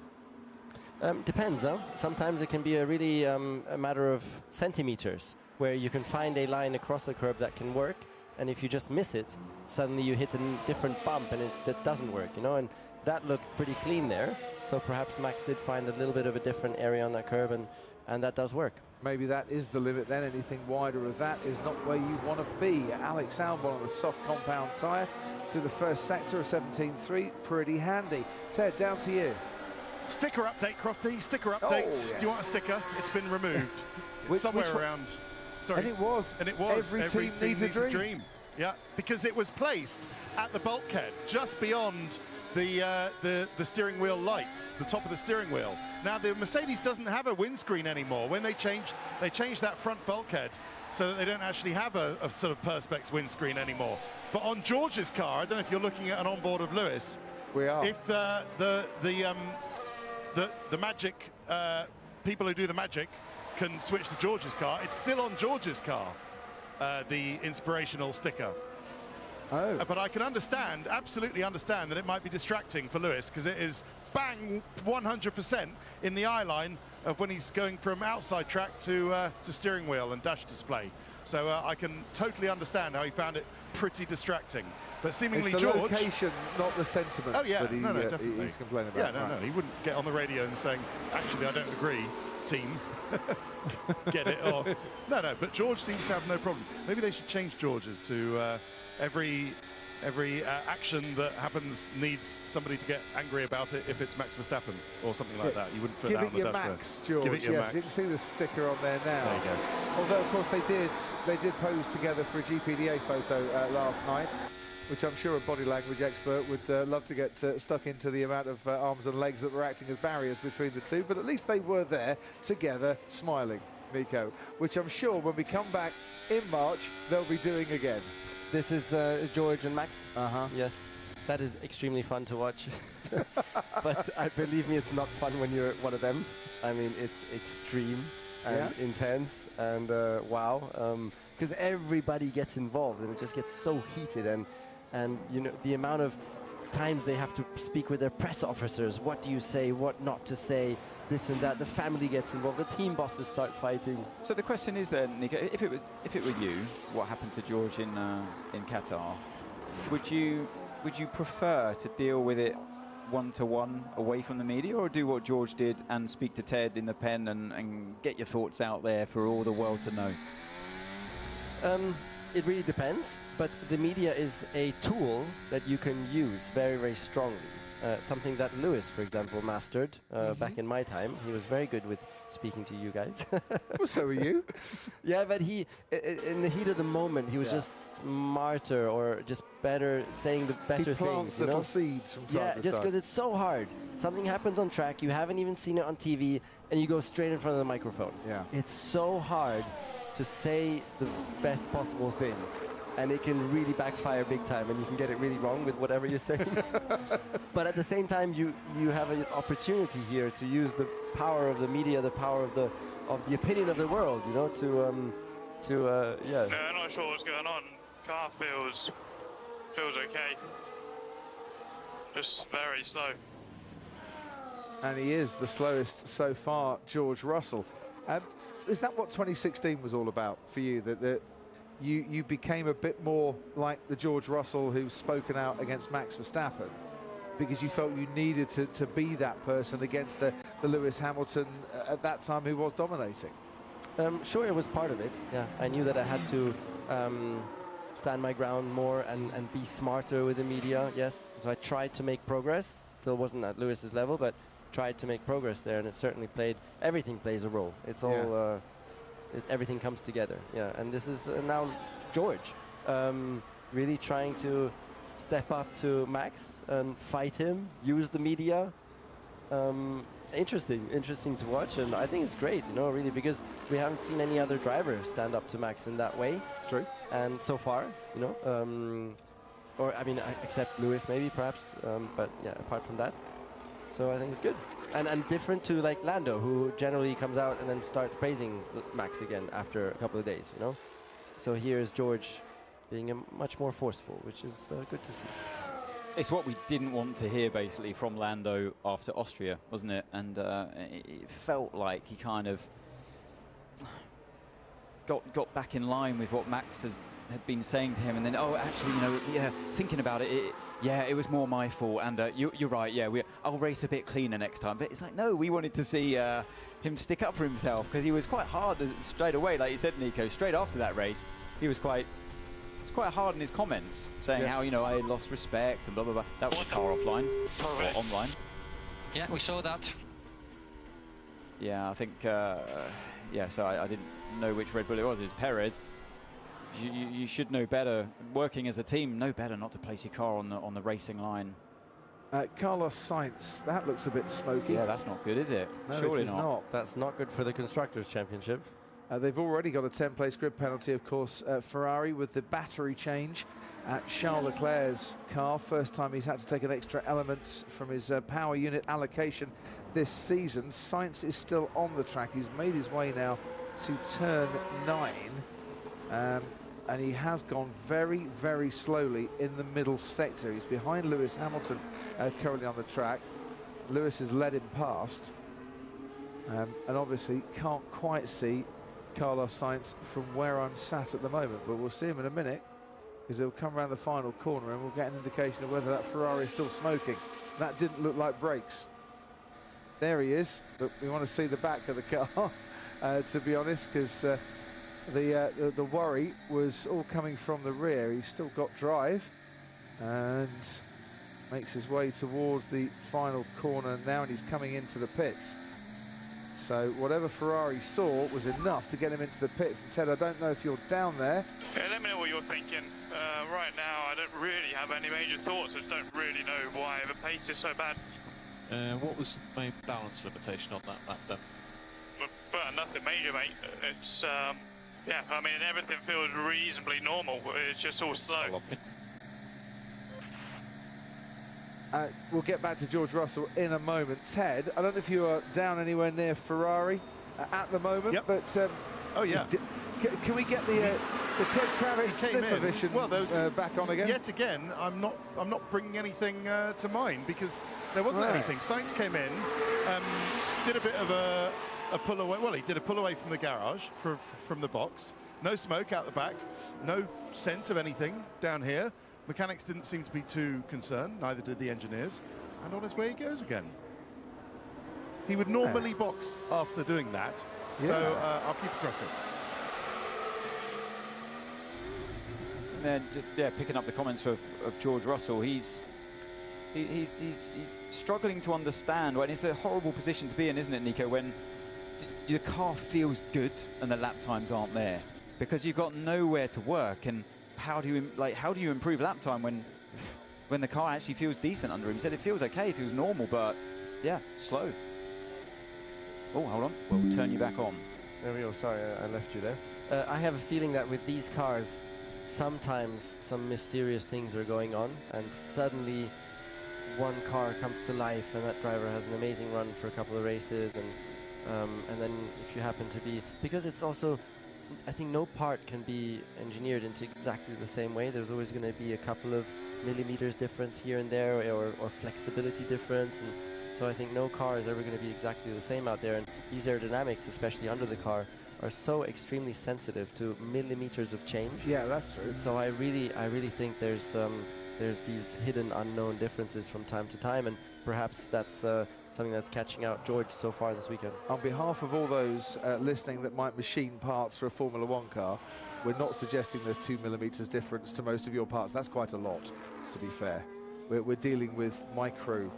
D: Depends, though. Sometimes it can be a really a matter of centimeters, where you can find a line across a curb that can work, and if you just miss it, suddenly you hit a different bump and that doesn't work, you know, and that looked pretty clean there. So perhaps Max did find a little bit of a different area on that curb, and that does work.
A: Maybe that is the limit then. Anything wider of that is not where you want to be. Alex Albon on a soft compound tyre through the first sector of 17.3. Pretty handy. Ted, down to you.
C: Sticker update, Crofty. Sticker update.
A: Oh, yes.
C: Do you want a sticker? It's been removed. Somewhere around. Sorry.
A: And it was. Every team needs a dream.
C: Yeah, because it was placed at the bulkhead, just beyond the steering wheel lights, the top of the steering wheel. Now the Mercedes doesn't have a windscreen anymore. When they changed that front bulkhead so that they don't actually have a sort of Perspex windscreen anymore. But on George's car, I don't know if you're looking at an onboard of Lewis.
A: We are.
C: If the magic people who do the magic can switch to George's car, it's still on George's car, the inspirational sticker.
A: Oh.
C: But I can absolutely understand that it might be distracting for Lewis, because it is bang 100% in the eye line of when he's going from outside track to steering wheel and dash display. So I can totally understand how he found it pretty distracting. But seemingly
A: it's the
C: George...
A: location, not the sentiment
C: Oh yeah,
A: that
C: definitely.
A: he's complaining about.
C: Yeah, no, he wouldn't get on the radio and saying, actually, I don't agree. team get it off. No, but George seems to have no problem. Maybe they should change George's to every action that happens needs somebody to get angry about it if it's Max Verstappen or something like that. You wouldn't put
A: Give
C: that
A: it
C: on the
A: your
C: dashboard.
A: Max, George.
C: Give it your
A: yes,
C: Max.
A: you can see the sticker on there now.
C: There you go.
A: Although, of course, they did pose together for a GPDA photo last night, which I'm sure a body language expert would love to get stuck into the amount of arms and legs that were acting as barriers between the two. But at least they were there together, smiling, Nico, which I'm sure when we come back in March, they'll be doing again.
D: This is George and Max.
A: Uh-huh.
D: Yes, that is extremely fun to watch. But believe me, it's not fun when you're one of them. I mean, it's extreme and intense and wow, because everybody gets involved and it just gets so heated, and you know the amount of times they have to speak with their press officers. What do you say? What not to say? This and that. The family gets involved. The team bosses start fighting.
B: So the question is then, Nico, if it were you, what happened to George in Qatar? Would you prefer to deal with it one-to-one away from the media, or do what George did and speak to Ted in the pen and get your thoughts out there for all the world to know?
D: It really depends, but the media is a tool that you can use very, very strongly. Something that Lewis, for example, mastered back in my time. He was very good with speaking to you guys.
A: Well, so are you.
D: Yeah, but he, in the heat of the moment, he was just smarter or just better, saying the better
A: He plants
D: things. You
A: little
D: know?
A: seeds from time
D: Yeah,
A: to
D: just
A: time.
D: because it's so hard. Something happens on track, you haven't even seen it on TV, and you go straight in front of the microphone.
A: Yeah.
D: It's so hard to say the best possible thing. And it can really backfire big time, and you can get it really wrong with whatever you're saying. But at the same time, you have an opportunity here to use the power of the media, the power of the opinion of the world, you know, yeah.
F: I'm not sure what's going on. Car feels okay. Just very slow.
A: And he is the slowest so far, George Russell. Is that what 2016 was all about for you? That you became a bit more like the George Russell who's spoken out against Max Verstappen because you felt you needed to be that person against the Lewis Hamilton at that time who was dominating?
D: Sure, it was part of it. Yeah, I knew that I had to stand my ground more and be smarter with the media. Yes, so I tried to make progress. Still wasn't at Lewis's level, but tried to make progress there, and it certainly played. Everything plays a role. It's all. Everything comes together. Yeah, and this is now George really trying to step up to Max and fight him. Use the media. Interesting to watch, and I think it's great, you know, really, because we haven't seen any other driver stand up to Max in that way.
A: True.
D: And so far, you know, or I mean, except Lewis maybe, perhaps, but yeah, apart from that. So I think it's good. And different to like Lando, who generally comes out and then starts praising Max again after a couple of days, you know. So here's George being much more forceful, which is good to see.
B: It's what we didn't want to hear, basically, from Lando after Austria, wasn't it? And it felt like he kind of got back in line with what Max had been saying to him, and then, oh, actually, you know, yeah, thinking about it, it was more my fault, and you're right, yeah, I'll race a bit cleaner next time. But it's like, no, we wanted to see him stick up for himself, because he was quite hard straight away, like you said, Nico, straight after that race, he was quite hard in his comments, saying how, you know, I lost respect and blah, blah, blah. That was the car offline, or online.
G: Yeah, we saw that.
B: Yeah, I think, so I didn't know which Red Bull it was. It was Perez. You should know better. Working as a team, know better not to place your car on the racing line.
A: Carlos Sainz, that looks a bit smoky.
B: Yeah, that's not good, is it?
A: No,
B: Surely
A: it is not.
D: That's not good for the Constructors' Championship.
A: They've already got a 10-place grid penalty, of course, Ferrari, with the battery change at Charles Leclerc's car. First time he's had to take an extra element from his power unit allocation this season. Sainz is still on the track. He's made his way now to turn 9. And he has gone very, very slowly in the middle sector. He's behind Lewis Hamilton currently on the track. Lewis has led him past. And obviously can't quite see Carlos Sainz from where I'm sat at the moment, but we'll see him in a minute, because he'll come around the final corner and we'll get an indication of whether that Ferrari is still smoking. That didn't look like brakes. There he is, but we want to see the back of the car, to be honest, because the worry was all coming from the rear. He's still got drive and makes his way towards the final corner now, and he's coming into the pits. So whatever Ferrari saw was enough to get him into the pits. And Ted, I don't know if you're down there.
H: Yeah, let me know what you're thinking. Right now, I don't really have any major thoughts. I don't really know why the pace is so bad.
I: What was the main balance limitation on that lap then?
H: Well, nothing major, mate. It's, yeah, I mean, everything feels reasonably normal. It's just all slow.
A: We'll get back to George Russell in a moment. Ted, I don't know if you are down anywhere near Ferrari at the moment,
C: Yep.
A: but
C: oh yeah,
A: can we get the Ted Kravitz sniffer vision back on again?
C: Yet again, I'm not bringing anything to mind because there wasn't anything. Sainz came in, did a bit of a pull away. Well, he did a pull away from the garage, from the box. No smoke out the back, no scent of anything down here. Mechanics didn't seem to be too concerned, neither did the engineers. And on his way he goes again. He would normally box after doing that, so I'll keep across it.
B: And then, yeah, picking up the comments of George Russell, he's struggling to understand. Well, it's a horrible position to be in, isn't it, Nico, when the car feels good and the lap times aren't there, because you've got nowhere to work. And how do you improve lap time when the car actually feels decent under him? He said it feels okay, it feels normal, but yeah, slow. Oh, hold on, we'll turn you back on.
D: There we go, sorry, I left you there. I have a feeling that with these cars, sometimes some mysterious things are going on, and suddenly one car comes to life and that driver has an amazing run for a couple of races, and then if you happen to be, because it's also, I think no part can be engineered into exactly the same way. There's always going to be a couple of millimeters difference here and there, or flexibility difference, and so I think no car is ever going to be exactly the same out there, and these aerodynamics, especially under the car, are so extremely sensitive to millimeters of change.
A: Yeah, that's true.
D: So I really think there's these hidden unknown differences from time to time, and perhaps that's something that's catching out George so far this weekend.
A: On behalf of all those listening that might machine parts for a Formula One car, we're not suggesting there's 2 millimeters difference to most of your parts. That's quite a lot, to be fair. We're dealing with micro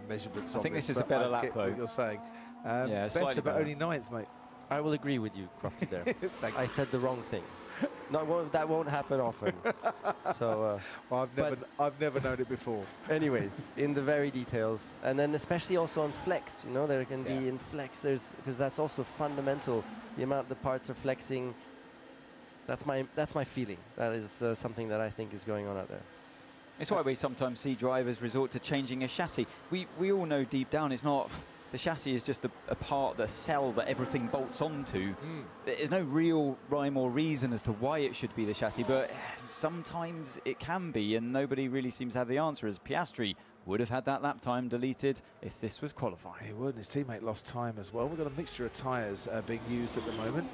A: measurements.
B: I think this is a better lap, though.
A: What you're saying.
B: Yeah,
A: better, but only 9th, mate.
D: I will agree with you, Crofty, there. I said the wrong thing. That won't happen often. So,
A: well, I've never known it before.
D: Anyways, in the very details, and then especially also on flex, you know, there can be in flex. Because that's also fundamental. The amount the parts are flexing. That's my feeling. That is something that I think is going on out there.
B: It's why we sometimes see drivers resort to changing a chassis. We all know deep down it's not. The chassis is just a part, the cell that everything bolts onto. There's no real rhyme or reason as to why it should be the chassis, but sometimes it can be, and nobody really seems to have the answer, as Piastri would have had that lap time deleted if this was qualifying.
A: He would, and his teammate lost time as well. We've got a mixture of tyres being used at the moment.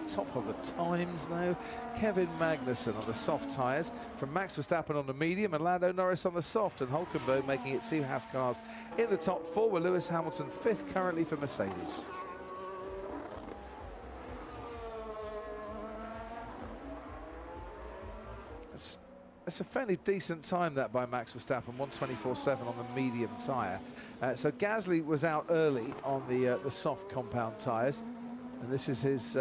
A: Top of the times, though, Kevin Magnussen on the soft tyres, from Max Verstappen on the medium, and Lando Norris on the soft, and Hulkenberg making it 2 Haas cars in the top 4, with Lewis Hamilton 5th currently for Mercedes. It's a fairly decent time, that, by Max Verstappen, 1:24.7 on the medium tyre. So Gasly was out early on the soft compound tyres, and this is his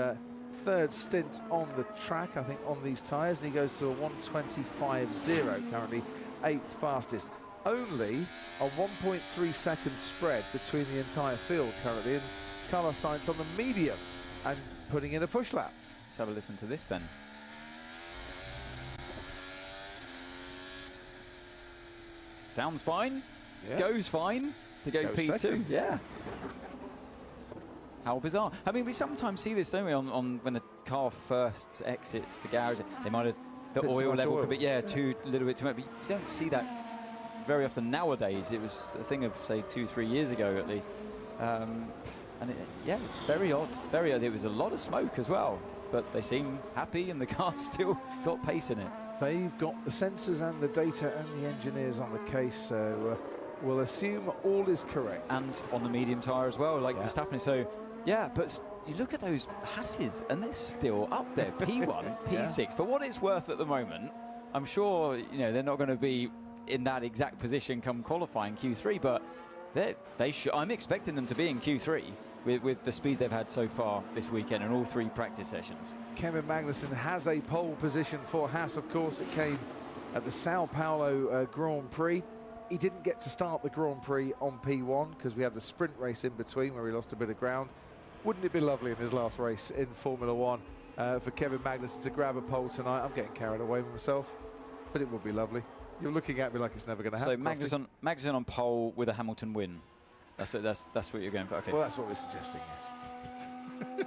A: 3rd stint on the track, I think, on these tyres, and he goes to a 1:25.0, currently 8th fastest. Only a 1.3 second spread between the entire field currently, and Carlos Sainz on the medium and putting in a push lap.
B: Let's have a listen to this then. Sounds fine, goes fine to go P2.
A: Second.
B: Yeah. How bizarre. I mean, we sometimes see this, don't we, on when the car first exits the garage. They might have, the oil level could be, too little bit too much, but you don't see that very often nowadays. It was a thing of, say, 2-3 years ago at least. And very odd, very odd. There was a lot of smoke as well, but they seem happy and the car still got pace in it.
A: They've got the sensors and the data and the engineers on the case, so We'll assume all is correct.
B: And on the medium tyre as well, like Verstappen. So, yeah, but you look at those Hasses, and they're still up there. P1, P6. For what it's worth at the moment, I'm sure, you know, they're not going to be in that exact position come qualifying Q3, but I'm expecting them to be in Q3 with the speed they've had so far this weekend in all 3 practice sessions.
A: Kevin Magnussen has a pole position for Haas, of course. It came at the Sao Paulo Grand Prix. He didn't get to start the Grand Prix on P1 because we had the sprint race in between where he lost a bit of ground. Wouldn't it be lovely in his last race in Formula One for Kevin Magnussen to grab a pole tonight? I'm getting carried away with myself, but it would be lovely. You're looking at me like it's never going to happen.
B: So Magnussen on pole with a Hamilton win. That's what you're going for. Okay.
A: Well, that's what we're suggesting. Yes.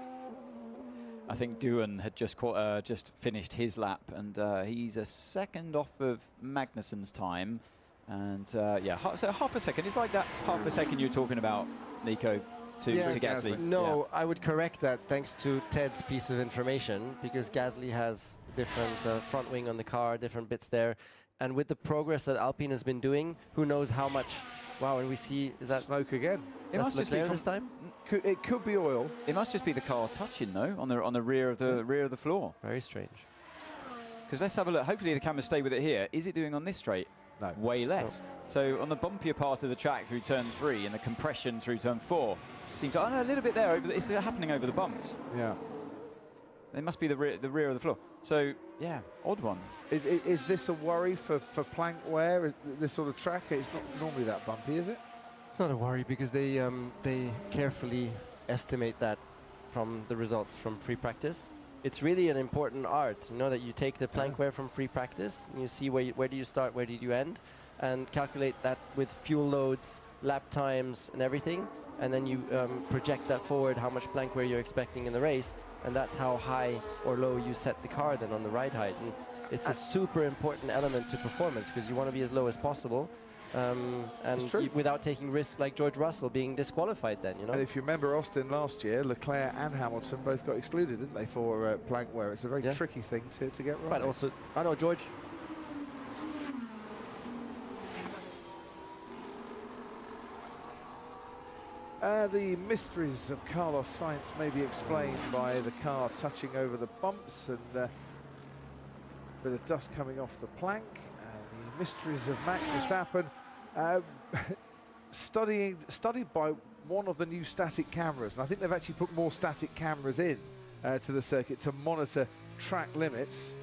B: I think Doohan had just finished his lap, and he's a second off of Magnussen's time. And yeah, so half a second. It's like that half a second you're talking about, Nico, to Gasly.
D: No, I would correct that thanks to Ted's piece of information, because Gasly has different front wing on the car, different bits there. And with the progress that Alpine has been doing, who knows how much. Wow, and we see, is that
A: smoke again?
B: It must just be
D: this time.
A: It could be oil.
B: It must just be the car touching, though, on the rear of the floor.
D: Very strange.
B: Because let's have a look. Hopefully the cameras stay with it here. Is it doing on this straight?
A: No.
B: Way less. No. So on the bumpier part of the track through turn 3 and the compression through turn 4, seems a little bit there. It's happening over the bumps.
A: Yeah.
B: It must be the rear of the floor. So yeah, odd one.
A: Is this a worry for plank wear? This sort of track, it's not normally that bumpy, is it?
D: It's not a worry because they carefully estimate that from the results from free practice. It's really an important art, you know, that you take the plank wear from free practice and you see where do you start, where do you end, and calculate that with fuel loads, lap times, and everything, and then you project that forward, how much plank wear you're expecting in the race, and that's how high or low you set the car then on the ride height. And it's a super important element to performance because you want to be as low as possible. And without taking risks like George Russell being disqualified then, you know.
A: And if you remember Austin last year, Leclerc and Hamilton both got excluded, didn't they, for plank wear? It's a very tricky thing to get right.
D: But also, I know George.
A: The mysteries of Carlos Sainz may be explained by the car touching over the bumps and a bit of dust coming off the plank. The mysteries of Max Verstappen, studied by one of the new static cameras, and I think they've actually put more static cameras in to the circuit to monitor track limits,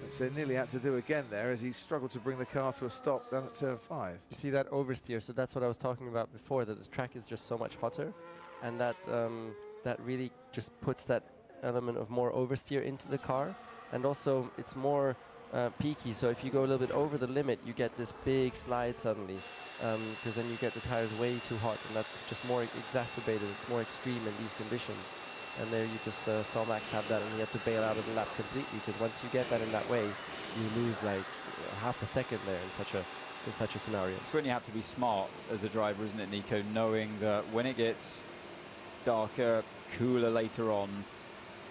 A: which they nearly had to do again there as he struggled to bring the car to a stop down at turn 5.
D: You see that oversteer, so that's what I was talking about before, that the track is just so much hotter, and that that really just puts that element of more oversteer into the car, and also it's more peaky, so if you go a little bit over the limit you get this big slide suddenly, because then you get the tires way too hot, and that's just more exacerbated, it's more extreme in these conditions. And there you just saw Max have that, and he had to bail out of the lap completely, because once you get that in that way, you lose like half a second there in such a scenario.
B: It's when you have to be smart as a driver, isn't it, Nico, knowing that when it gets darker, cooler later on,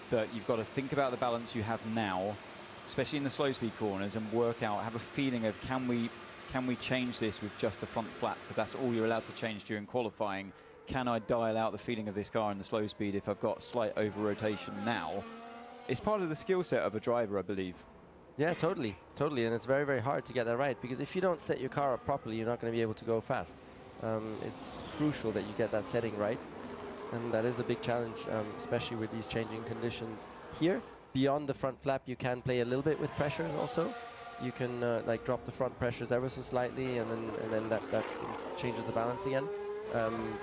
B: that you've got to think about the balance you have now, especially in the slow speed corners, and work out, have a feeling of can we change this with just the front flap, because that's all you're allowed to change during qualifying. Can I dial out the feeling of this car in the slow speed if I've got slight over rotation now? It's part of the skill set of a driver, I believe.
D: Yeah, totally, and it's very, very hard to get that right, because if you don't set your car up properly, you're not going to be able to go fast. It's crucial that you get that setting right, and that is a big challenge, especially with these changing conditions here. Beyond the front flap, you can play a little bit with pressures also. You can like drop the front pressures ever so slightly, and then that changes the balance again.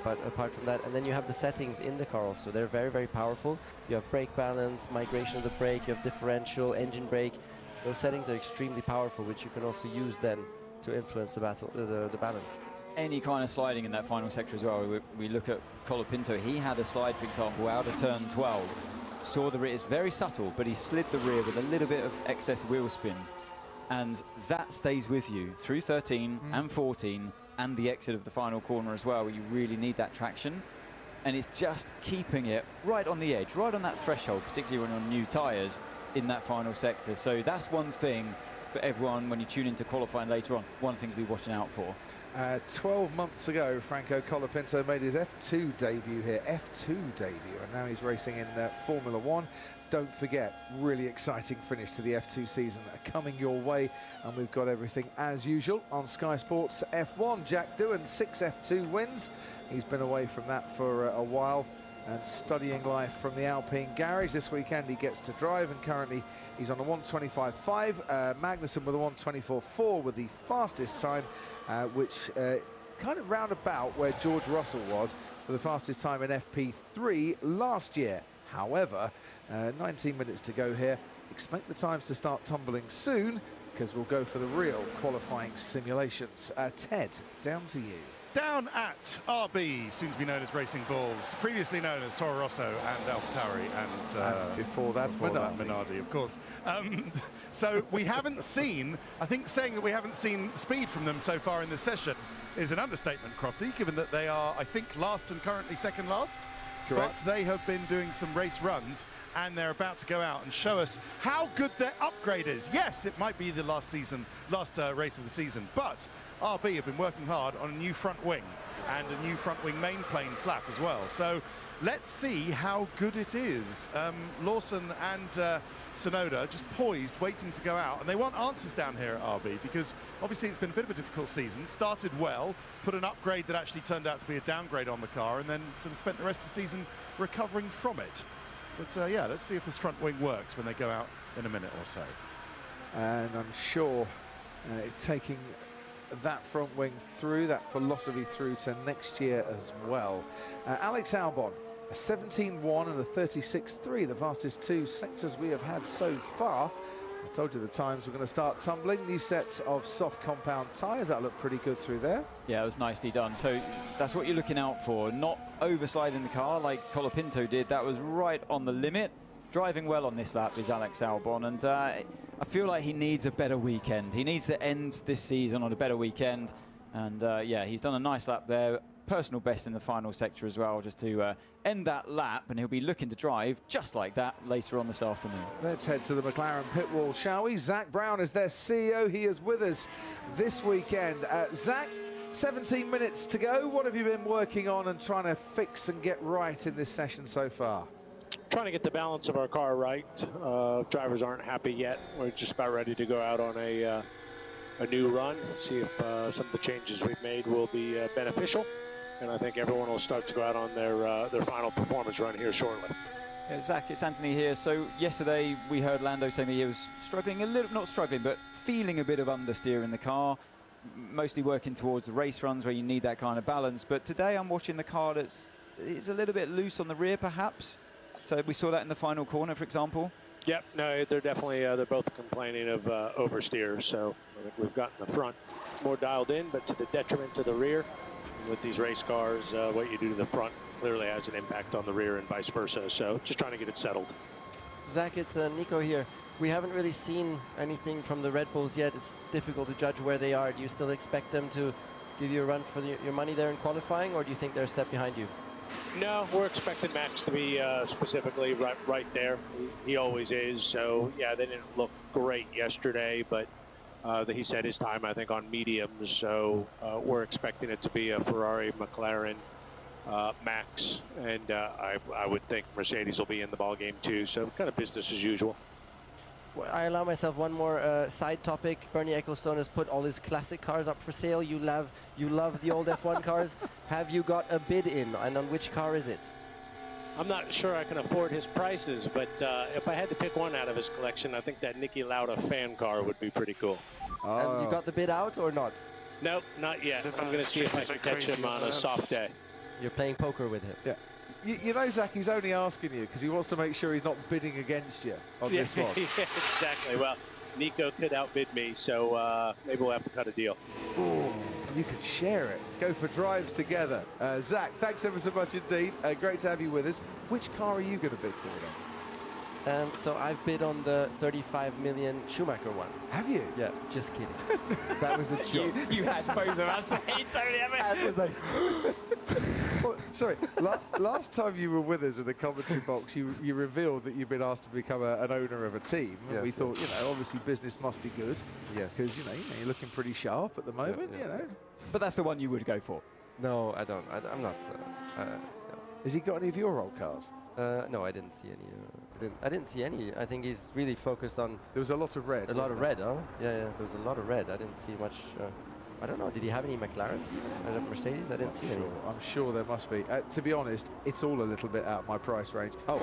D: But apart from that, and then you have the settings in the car also. They're very, very powerful. You have brake balance, migration of the brake, you have differential, engine brake. Those settings are extremely powerful, which you can also use then to influence the balance.
B: Any kind of sliding in that final sector as well. We look at Colapinto. He had a slide, for example, out of turn 12. Saw the rear, it's very subtle, but he slid the rear with a little bit of excess wheel spin. And that stays with you through 13 and 14 and the exit of the final corner as well, where you really need that traction. And it's just keeping it right on the edge, right on that threshold, particularly when on new tyres in that final sector. So that's one thing for everyone when you tune into qualifying later on, one thing to be watching out for.
A: 12 months ago, Franco Colapinto made his F2 debut here, and now he's racing in Formula One. Don't forget, really exciting finish to the F2 season coming your way, and we've got everything as usual on Sky Sports F1. Jack Doohan, 6 F2 wins. He's been away from that for a while and studying life from the Alpine garage. This weekend he gets to drive, and currently he's on a 1:25.5. Magnussen with a 1:24.4 with the fastest time, which kind of roundabout where George Russell was for the fastest time in FP3 last year. However, 19 minutes to go here. Expect the times to start tumbling soon, because we'll go for the real qualifying simulations. Ted, down to you.
C: Down at RB, soon to be known as Racing Bulls, previously known as Toro Rosso and AlphaTauri, and
A: before that,
C: Minardi, of course. So we haven't seen, I think saying that we haven't seen speed from them so far in this session is an understatement, Crofty, given that they are, I think, last and currently second last. Correct. But they have been doing some race runs, and they're about to go out and show us how good their upgrade is. Yes, it might be the last race of the season, but RB have been working hard on a new front wing and a new front wing main plane flap as well. So let's see how good it is. Lawson and Sonoda just poised, waiting to go out, and they want answers down here at RB, because obviously it's been a bit of a difficult season. Started well, put an upgrade that actually turned out to be a downgrade on the car, and then sort of spent the rest of the season recovering from it. But yeah, let's see if this front wing works when they go out in a minute or so.
A: And I'm sure taking that front wing through, that philosophy through to next year as well. Alex Albon, a 17.1 and a 36.3, the fastest 2 sectors we have had so far. I told you the times were going to start tumbling. New sets of soft compound tyres, that looked pretty good through there. Yeah,
B: it was nicely done. So that's what you're looking out for, not oversliding the car like Colapinto did. That was right on the limit. Driving well on this lap is Alex Albon, and I feel like he needs a better weekend. He needs to end this season on a better weekend, and yeah, he's done a nice lap there. Personal best in the final sector as well, just to end that lap, and he'll be looking to drive just like that later on this afternoon.
A: Let's head to the McLaren pit wall, shall we? Zach Brown is their CEO. He is with us this weekend. Zach, 17 minutes to go. What have you been working on and trying to fix and get right in this session so far?
J: Trying to get the balance of our car right. Drivers aren't happy yet. We're just about ready to go out on a new run, see if some of the changes we've made will be beneficial. And I think everyone will start to go out on their final performance run here shortly.
B: Yeah, Zach, it's Anthony here. So yesterday we heard Lando saying that he was struggling a little, not struggling, but feeling a bit of understeer in the car, mostly working towards the race runs where you need that kind of balance. But today I'm watching the car that's a little bit loose on the rear, perhaps. So we saw that in the final corner, for example.
J: Yep, no, they're definitely, they're both complaining of oversteer. So I think we've gotten the front more dialed in, but to the detriment to the rear. With these race cars, what you do to the front clearly has an impact on the rear and vice versa. So just trying to get it settled.
D: Zach, it's Nico here. We haven't really seen anything from the Red Bulls yet. It's difficult to judge where they are. Do you still expect them to give you a run for your money there in qualifying, or do you think they're a step behind you?
J: No, we're expecting Max to be specifically right there. He always is. So yeah, they didn't look great yesterday, but he set his time, I think, on mediums. So we're expecting it to be a Ferrari, McLaren, Max, and I would think Mercedes will be in the ball game too. So kind of business as usual.
D: Well, I allow myself one more side topic. Bernie Ecclestone has put all his classic cars up for sale. You love the old F1 cars. Have you got a bid in, and on which car is it?
J: I'm not sure I can afford his prices, but if I had to pick one out of his collection, I think that Niki Lauda fan car would be pretty cool.
D: And you got the bid out or not?
J: Nope, not yet. I'm going to see if I can catch him on a soft day.
D: You're playing poker with him.
A: Yeah. You know, Zach, he's only asking you because he wants to make sure he's not bidding against you on this one.
J: Yeah, exactly. Well, Nico could outbid me, so maybe we'll have to cut a deal.
A: Ooh, you could share it. Go for drives together. Zach, thanks ever so much indeed. Great to have you with us. Which car are you going to bid for then?
D: So I've bid on the 35 million Schumacher one.
A: Have you?
D: Yeah, just kidding. That was a joke.
B: You had both of us. You totally have it.
D: I was like...
A: Well, sorry, last time you were with us in the commentary box, you revealed that you've been asked to become an owner of a team. And we thought, you know, obviously business must be good.
D: Yes.
A: Because, you know, you're looking pretty sharp at the moment, you know.
B: But that's the one you would go for?
D: No, I don't. I'm not. No.
A: Has he got any of your old cars?
D: No, I didn't see any. I didn't see any. I think he's really focused on.
A: There was a lot of red.
D: A lot of red, huh? Yeah, yeah. There was a lot of red. I didn't see much. I don't know. Did he have any McLarens even? Mercedes? I didn't see any.
A: I'm sure there must be. To be honest, it's all a little bit out of my price range.
D: Oh,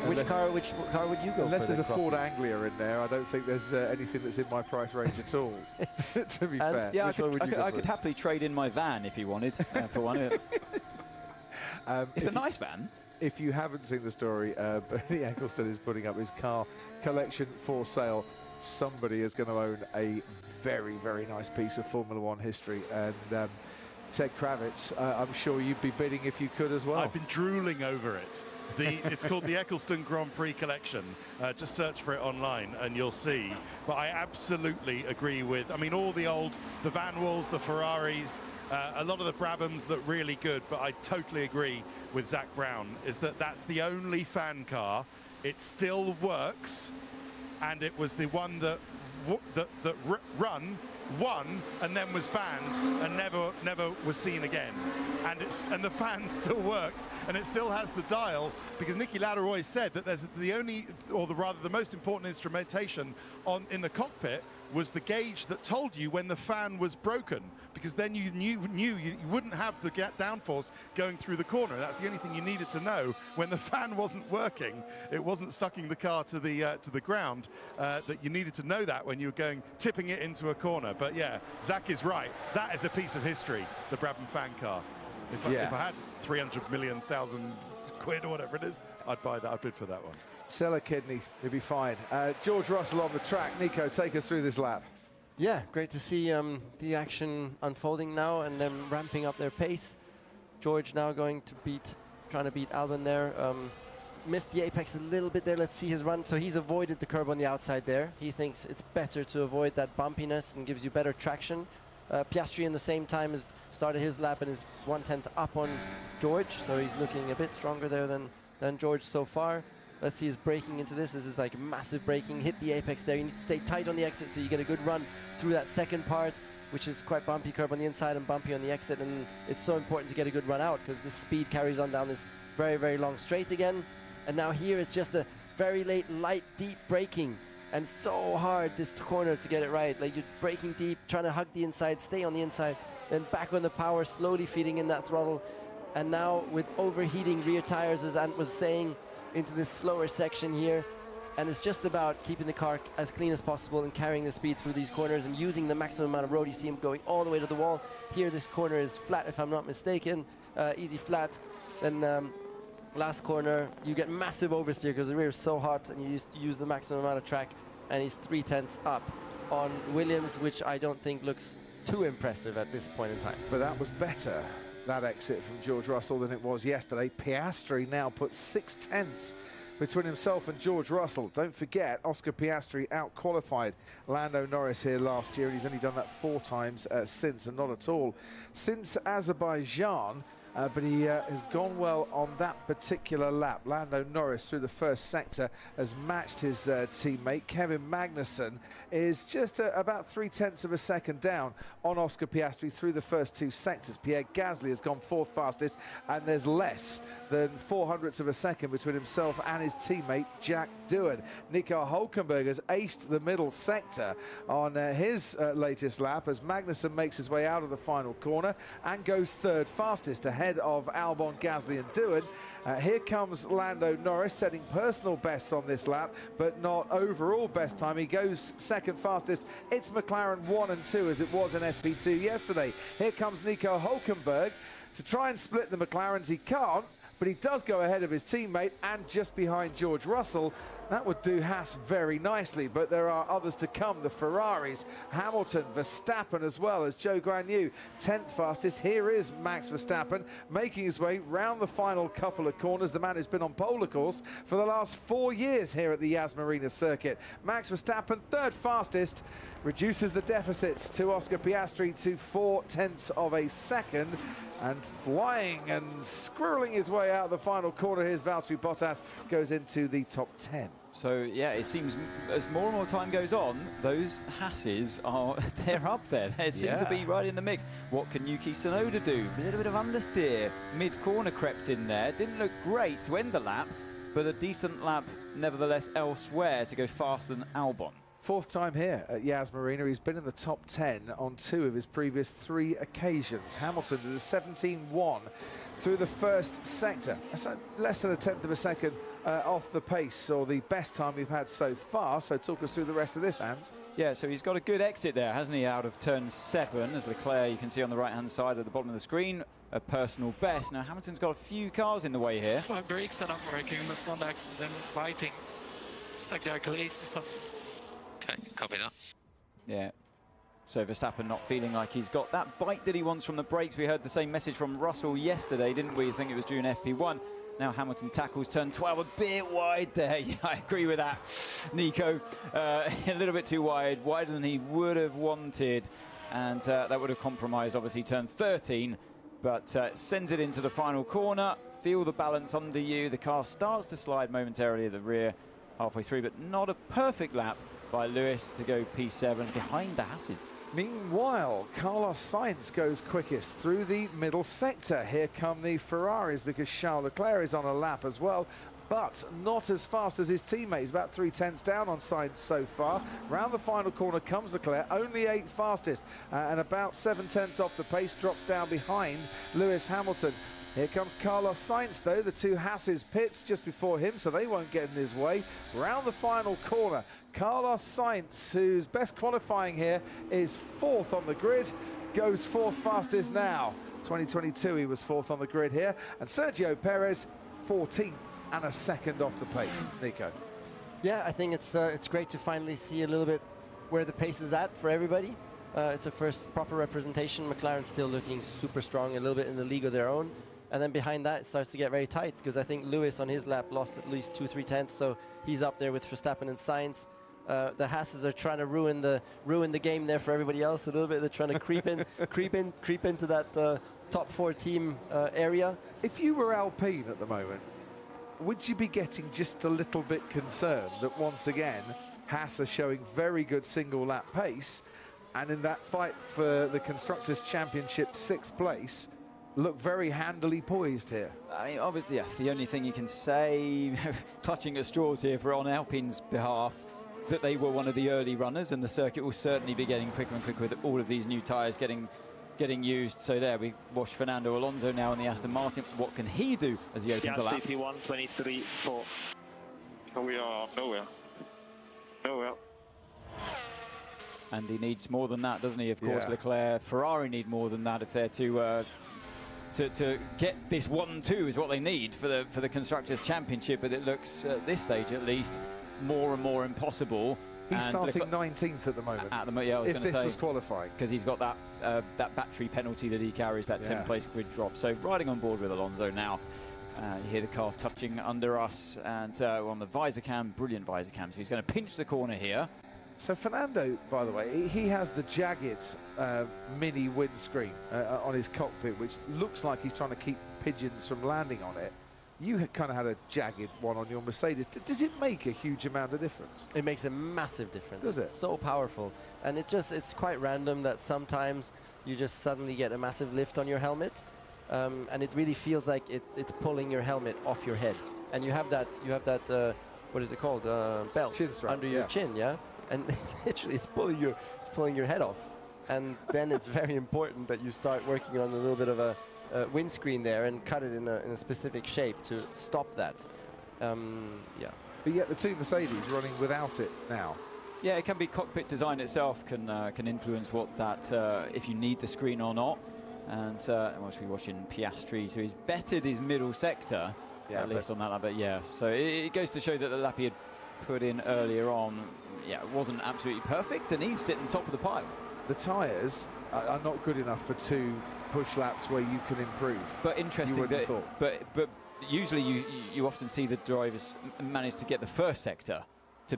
D: which car would you go
A: unless
D: for?
A: There's a Ford Anglia in there, I don't think there's anything that's in my price range at all. To be fair.
B: Yeah, I could happily trade in my van if you wanted for one. It's a nice van.
A: If you haven't seen the story, Bernie Ecclestone is putting up his car collection for sale. Somebody is going to own a very, very nice piece of Formula One history. And Ted Kravitz, I'm sure you'd be bidding if you could as well.
C: I've been drooling over it. It's called the Ecclestone Grand Prix Collection. Just search for it online and you'll see. But I absolutely agree with, I mean, all the Van Walls, the Ferraris, a lot of the Brabhams look really good, but I totally agree with Zach Brown, is that's the only fan car. It still works, and it was the one that won and then was banned and never was seen again. And the fan still works, and it still has the dial, because Niki Lauda always said that there's the most important instrumentation in the cockpit was the gauge that told you when the fan was broken, because then you knew you wouldn't have the downforce going through the corner. That's the only thing you needed to know when the fan wasn't working. It wasn't sucking the car to the ground. That you needed to know that when you were tipping it into a corner. But yeah, Zach is right. That is a piece of history, the Brabham fan car. If I had 300 million thousand quid or whatever it is, I'd buy that. I'd bid for that one.
A: Sell a kidney, he'll be fine. George Russell on the track. Nico, take us through this lap.
D: Yeah, great to see the action unfolding now and them ramping up their pace. George now trying to beat Albon there. Missed the apex a little bit there. Let's see his run. So he's avoided the curb on the outside there. He thinks it's better to avoid that bumpiness and gives you better traction. Piastri in the same time has started his lap and is 1/10 up on George, so he's looking a bit stronger there than George so far. Let's see his braking into this. This is like massive braking. Hit the apex there. You need to stay tight on the exit so you get a good run through that second part, which is quite bumpy, curb on the inside and bumpy on the exit. And it's so important to get a good run out because this speed carries on down this very, very long straight again. And now here it's just a very light, deep braking. And so hard this corner to get it right. Like you're braking deep, trying to hug the inside, stay on the inside, then back on the power, slowly feeding in that throttle. And now with overheating rear tires, as Ant was saying, into this slower section here, and it's just about keeping the car as clean as possible and carrying the speed through these corners and using the maximum amount of road. You see him going all the way to the wall. Here this corner is flat, if I'm not mistaken, easy flat. Then last corner you get massive oversteer because the rear is so hot and you use the maximum amount of track, and he's 3/10 up on Williams, which I don't think looks too impressive at this point in time.
A: But that was better, that exit from George Russell, than it was yesterday. Piastri now puts 6/10 between himself and George Russell. Don't forget, Oscar Piastri out-qualified Lando Norris here last year, and he's only done that 4 times since, and not at all since Azerbaijan. But he has gone well on that particular lap. Lando Norris through the first sector has matched his teammate. Kevin Magnussen is just about 0.3 of a second down on Oscar Piastri through the first 2 sectors. Pierre Gasly has gone 4th fastest, and there's less than 0.04 of a second between himself and his teammate Jack Doohan. Nico Hülkenberg has aced the middle sector on his latest lap as Magnussen makes his way out of the final corner and goes 3rd fastest ahead of Albon, Gasly and Doohan. Here comes Lando Norris setting personal bests on this lap, but not overall best time. He goes 2nd fastest. It's McLaren 1 and 2 as it was in FP2 yesterday. Here comes Nico Hülkenberg to try and split the McLarens. He can't, but he does go ahead of his teammate and just behind George Russell. That would do Haas very nicely, but there are others to come. The Ferraris, Hamilton, Verstappen as well as Zhou Guanyu, 10th fastest. Here is Max Verstappen making his way round the final couple of corners. The man who's been on pole, of course, for the last 4 years here at the Yas Marina Circuit. Max Verstappen, 3rd fastest, reduces the deficits to Oscar Piastri to 0.4 of a second. And flying and squirreling his way out of the final corner, here's Valtteri Bottas, goes into the top 10.
B: So, yeah, it seems as more and more time goes on, those Hasses they're up there. They seem to be right in the mix. What can Yuki Tsunoda do? A little bit of understeer. Mid-corner crept in there. Didn't look great to end the lap, but a decent lap, nevertheless, elsewhere to go faster than Albon.
A: 4th time here at Yas Marina. He's been in the top 10 on 2 of his previous 3 occasions. Hamilton did a 17.1 through the first sector. That's less than 1/10 of a second off the pace, or the best time we've had so far. So talk us through the rest of this, Hans.
B: Yeah, so he's got a good exit there, hasn't he, out of turn 7, as Leclerc, you can see on the right-hand side at the bottom of the screen, a personal best. Now, Hamilton's got a few cars in the way here.
K: My brakes are not working, it's not accident biting. It's like they're glazed or something.
F: Okay, copy that.
B: Yeah, so Verstappen not feeling like he's got that bite that he wants from the brakes. We heard the same message from Russell yesterday, didn't we? I think it was during FP1. Now Hamilton tackles turn 12 a bit wide there. Yeah, I agree with that, Nico. A little bit too wide, wider than he would have wanted. And that would have compromised, obviously, turn 13. But sends it into the final corner. Feel the balance under you. The car starts to slide momentarily at the rear halfway through, but not a perfect lap by Lewis to go P7 behind the Hasses.
A: Meanwhile, Carlos Sainz goes quickest through the middle sector. Here come the Ferraris because Charles Leclerc is on a lap as well, but not as fast as his teammates. About 0.3 down on Sainz so far. Round the final corner comes Leclerc, only 8th fastest, and about 0.7 off the pace, drops down behind Lewis Hamilton. Here comes Carlos Sainz, though. The 2 Hasses pits just before him, so they won't get in his way. Round the final corner, Carlos Sainz, whose best qualifying here is 4th on the grid, goes 4th fastest now. 2022, he was 4th on the grid here. And Sergio Perez, 14th and a second off the pace. Nico.
D: Yeah, I think it's great to finally see a little bit where the pace is at for everybody. It's a first proper representation. McLaren's still looking super strong, a little bit in the league of their own. And then behind that, it starts to get very tight because I think Lewis on his lap lost at least 2-3 tenths, so he's up there with Verstappen and Sainz. The Hasses are trying to ruin the game there for everybody else a little bit. They're trying to creep into that top 4 team area.
A: If you were Alpine at the moment, would you be getting just a little bit concerned that once again Haas are showing very good single lap pace, and in that fight for the Constructors' Championship 6th place, look very handily poised here?
B: I mean, obviously, yeah, the only thing you can say, clutching at straws here for on Alpine's behalf, that they were one of the early runners, and the circuit will certainly be getting quicker and quicker with all of these new tyres getting used. So there, we watch Fernando Alonso now in the Aston Martin. What can he do as he opens the lap?
F: 1:23.4. We are nowhere.
B: And he needs more than that, doesn't he? Of course, Leclerc, Ferrari need more than that if they're to get this 1-2 is what they need for the Constructors' Championship. But it looks, at this stage at least, more and more impossible.
A: He's starting 19th at the moment.
B: At the moment, yeah, I was going to say.
A: If this was qualifying.
B: Because he's got that battery penalty that he carries, that 10th-place grid drop. So riding on board with Alonso now. You hear the car touching under us, and on the visor cam, brilliant visor cam. So he's going to pinch the corner here.
A: So Fernando, by the way, he has the jagged mini windscreen on his cockpit, which looks like he's trying to keep pigeons from landing on it. You kind of had a jagged one on your Mercedes. Does it make a huge amount of difference?
D: It makes a massive difference.
A: Does
D: it's so powerful. And it's quite random that sometimes you just suddenly get a massive lift on your helmet. And it really feels like it's pulling your helmet off your head. And you have that what is it called? Belt
A: chin strap,
D: under your chin, yeah? And literally it's pulling your head off. And then it's very important that you start working on a little bit of a windscreen there and cut it in a specific shape to stop that. Yeah.
A: But yet the 2 Mercedes running without it now.
B: Yeah, it can be cockpit design itself can influence what that if you need the screen or not. And we're watching Piastri, so he's bettered his middle sector, at least on that lap. But yeah, so it goes to show that the lap he had put in earlier on, yeah, it wasn't absolutely perfect, and he's sitting top of the pile.
A: The tyres are not good enough for 2 push laps where you can improve.
B: But interesting that, but usually you often see the drivers manage to get the first sector to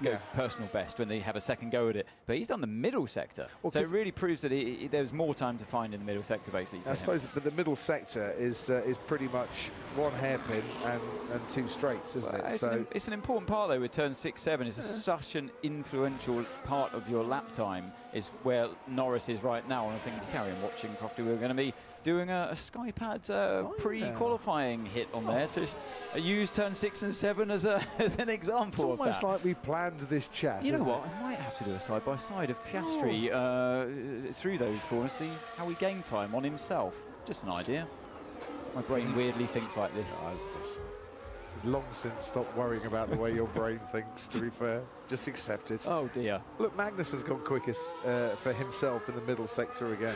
B: go personal best when they have a second go at it. But he's done the middle sector, so it really proves that there's more time to find in the middle sector, basically.
A: I suppose, but the middle sector is pretty much 1 hairpin and 2 straights, isn't it?
B: It's an important part, though, with turn 6, 7. It's such an influential part of your lap time. Is where Norris is right now, and I think carry on watching, Crofty. We're going to be doing a Skypad pre-qualifying hit on there to use turn 6 and 7 as an example.
A: It's almost like we planned this chat.
B: You know what? I might have to do a side-by-side of Piastri through those corners, see how he gained time on himself. Just an idea. My brain weirdly thinks like this.
A: Long since stopped worrying about the way your brain thinks, to be fair. Just accept it.
B: Oh dear.
A: Look, Magnussen's gone quickest for himself in the middle sector again.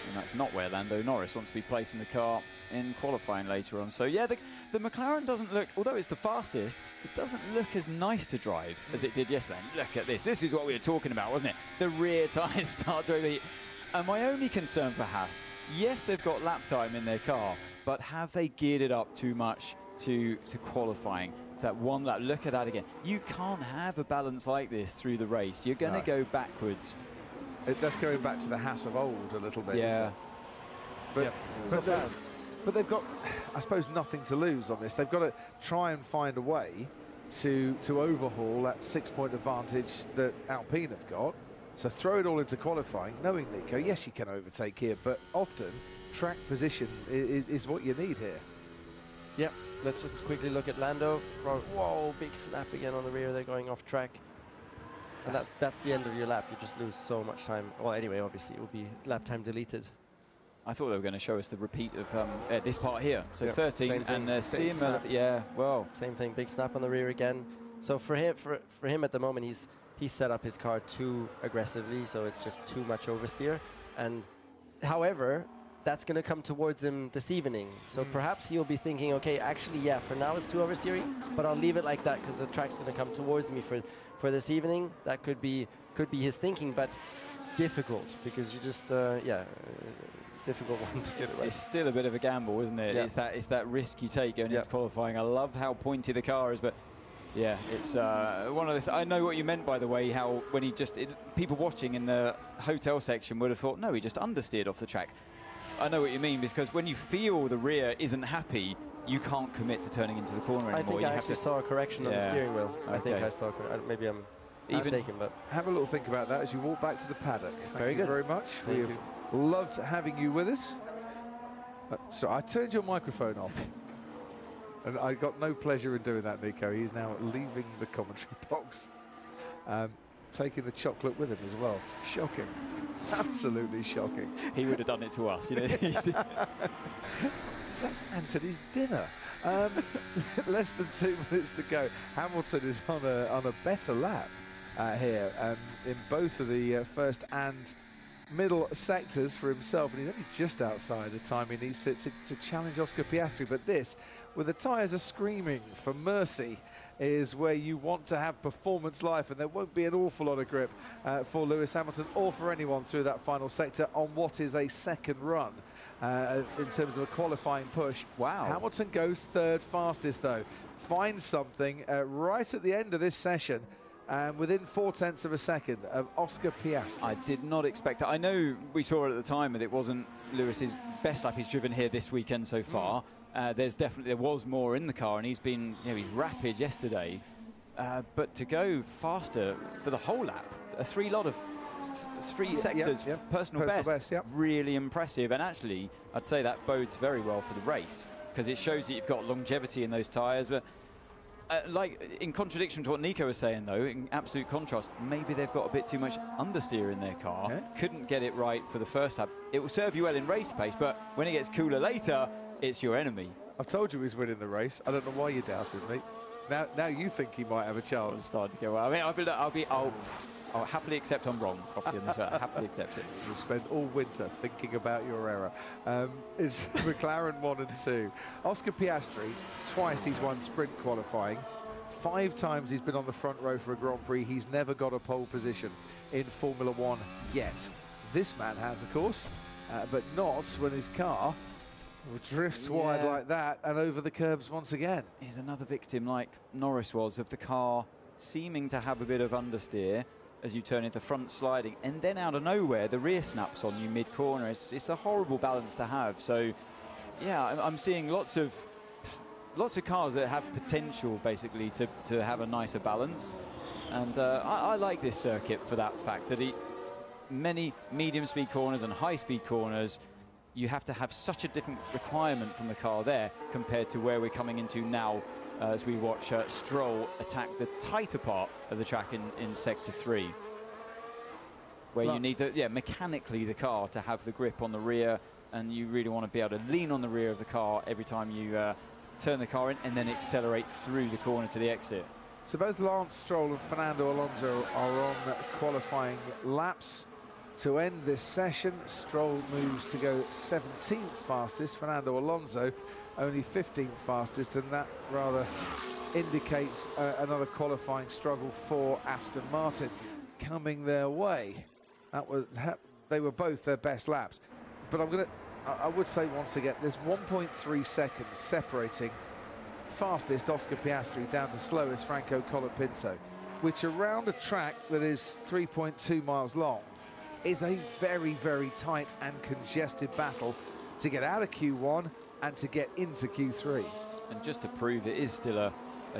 B: And that's not where Lando Norris wants to be placing the car in qualifying later on. So yeah, the McLaren doesn't look, although it's the fastest, it doesn't look as nice to drive as it did yesterday. Look at this. This is what we were talking about, wasn't it? The rear tyres start to overheat. And my only concern for Haas, yes, they've got lap time in their car, but have they geared it up too much to qualifying? That one lap, look at that again. You can't have a balance like this through the race. You're going to go backwards.
A: That's going back to the Haas of old a little bit,
B: yeah.
A: Isn't it? But they've got, I suppose, nothing to lose on this. They've got to try and find a way to overhaul that 6-point advantage that Alpine have got. So throw it all into qualifying, knowing, Nico, yes, you can overtake here, but often track position is what you need here.
D: Yep. Let's just quickly look at Lando. Whoa, big snap again on the rear. They're going off track. And that's the end of your lap. You just lose so much time. Well, anyway, obviously, it will be lap time deleted.
B: I thought they were going to show us the repeat of this part here. So
D: yep,
B: 13 and yeah, well.
D: Same thing, big snap on the rear again. So for him at the moment, he's set up his car too aggressively, so it's just too much oversteer. And however, that's going to come towards him this evening. So perhaps he'll be thinking, okay, actually, yeah, for now it's too oversteering, but I'll leave it like that because the track's going to come towards me for this evening. That could be his thinking, but difficult because you just, difficult one to get it right.
B: It's still a bit of a gamble, isn't it?
D: Yeah.
B: It's that risk you take going into qualifying. I love how pointy the car is, but yeah, it's one of those. I know what you meant, by the way, how when he people watching in the hotel section would have thought, no, he just understeered off the track. I know what you mean, because when you feel the rear isn't happy, you can't commit to turning into the corner anymore.
D: I think I actually saw a correction on the steering wheel.
B: Okay.
D: I think I saw, maybe I'm mistaken, but...
A: Have a little think about that as you walk back to the paddock. Thank you very much.
D: Thank you.
A: We've loved having you with us. So I turned your microphone off. And I got no pleasure in doing that, Nico. He's now leaving the commentary box. Taking the chocolate with him as well. Shocking. Absolutely shocking.
B: He would have done it to us, you know.
A: That's Anthony's dinner. Less than 2 minutes to go. Hamilton is on a better lap here in both of the first and middle sectors for himself, and he's only just outside the time he needs to challenge Oscar Piastri. But this, where the tyres are screaming for mercy, is where you want to have performance life, and there won't be an awful lot of grip for Lewis Hamilton or for anyone through that final sector on what is a second run in terms of a qualifying push.
B: Wow.
A: Hamilton goes third fastest, though. Finds something right at the end of this session, and within 0.4 of a second of Oscar Piastri.
B: I did not expect that. I know we saw it at the time, and it wasn't Lewis's best lap he's driven here this weekend so far. There was more in the car, and he's been, he's rapid yesterday. But to go faster for the whole lap, three sectors, personal best, really impressive. And actually, I'd say that bodes very well for the race, because it shows that you've got longevity in those tyres. But like in contradiction to what Nico was saying, though, in absolute contrast, maybe they've got a bit too much understeer in their car. Couldn't get it right for the first lap. It will serve you well in race pace, but when it gets cooler later, it's your enemy.
A: I've told you he's winning the race. I don't know why you doubted me. Now you think he might have a chance.
B: It's starting to go well. I mean, I'll happily accept I'm wrong, Crofty, on this. I'll happily accept it.
A: You'll spend all winter thinking about your error. It's McLaren 1 and 2. Oscar Piastri, twice he's won sprint qualifying. 5 times he's been on the front row for a Grand Prix. He's never got a pole position in Formula One yet. This man has, of course, but not when his car drifts wide like that and over the curbs once again.
B: He's another victim, like Norris was, of the car seeming to have a bit of understeer as you turn into front sliding, and then out of nowhere the rear snaps on you mid-corner. It's a horrible balance to have. So yeah, I'm seeing lots of cars that have potential basically to have a nicer balance, and I like this circuit for that fact that many medium speed corners and high speed corners, you have to have such a different requirement from the car there compared to where we're coming into now as we watch Stroll attack the tighter part of the track in Sector 3, where you need mechanically the car to have the grip on the rear, and you really want to be able to lean on the rear of the car every time you turn the car in and then accelerate through the corner to the exit.
A: So both Lance Stroll and Fernando Alonso are on qualifying laps to end this session. Stroll moves to go 17th fastest, Fernando Alonso only 15th fastest, and that rather indicates another qualifying struggle for Aston Martin coming their way. They were both their best laps, but I would say once again, there's 1.3 seconds separating fastest Oscar Piastri down to slowest Franco Colapinto, which around a track that is 3.2 miles long is a very, very tight and congested battle to get out of Q1 and to get into Q3.
B: And just to prove it is still a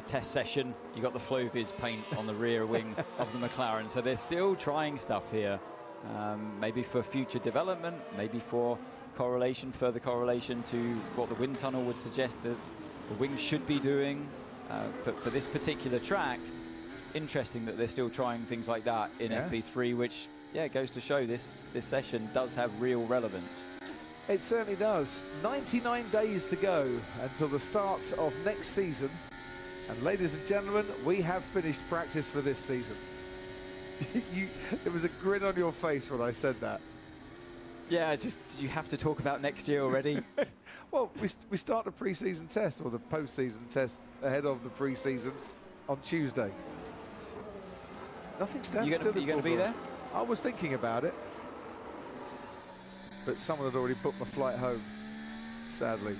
B: test session, you got the Flovis paint on the rear wing of the McLaren, so they're still trying stuff here, maybe for future development, maybe for further correlation to what the wind tunnel would suggest that the wing should be doing. But for this particular track, interesting that they're still trying things like that in FP3, which goes to show this session does have real relevance.
A: It certainly does. 99 days to go until the start of next season, and ladies and gentlemen, we have finished practice for this season. There was a grin on your face when I said that.
B: Yeah, just you have to talk about next year already.
A: Well, we start the pre-season test, or the post-season test ahead of the pre-season on Tuesday. Nothing stands still.
B: You going to be there?
A: I was thinking about it, but someone had already booked my flight home, sadly.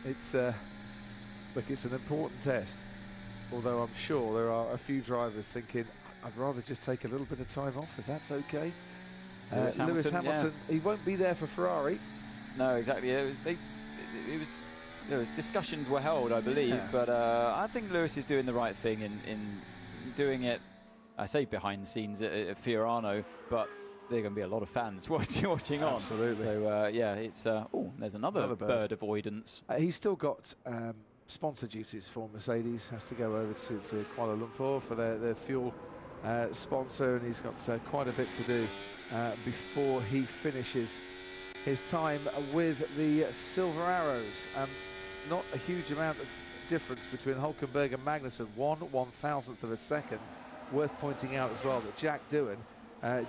A: It's look, it's an important test, although I'm sure there are a few drivers thinking, I'd rather just take a little bit of time off, if that's okay. Lewis Hamilton, he won't be there for Ferrari.
B: No, exactly. There was discussions were held, I believe, but I think Lewis is doing the right thing in doing it. I say behind the scenes at Fiorano, but there are going to be a lot of fans watching on.
A: Absolutely.
B: So it's there's another bird avoidance.
A: He's still got sponsor duties for Mercedes. Has to go over to Kuala Lumpur for their fuel sponsor, and he's got quite a bit to do before he finishes his time with the Silver Arrows. Not a huge amount of difference between Hülkenberg and Magnussen, 1/1000th of a second. Worth pointing out as well that Jack Doohan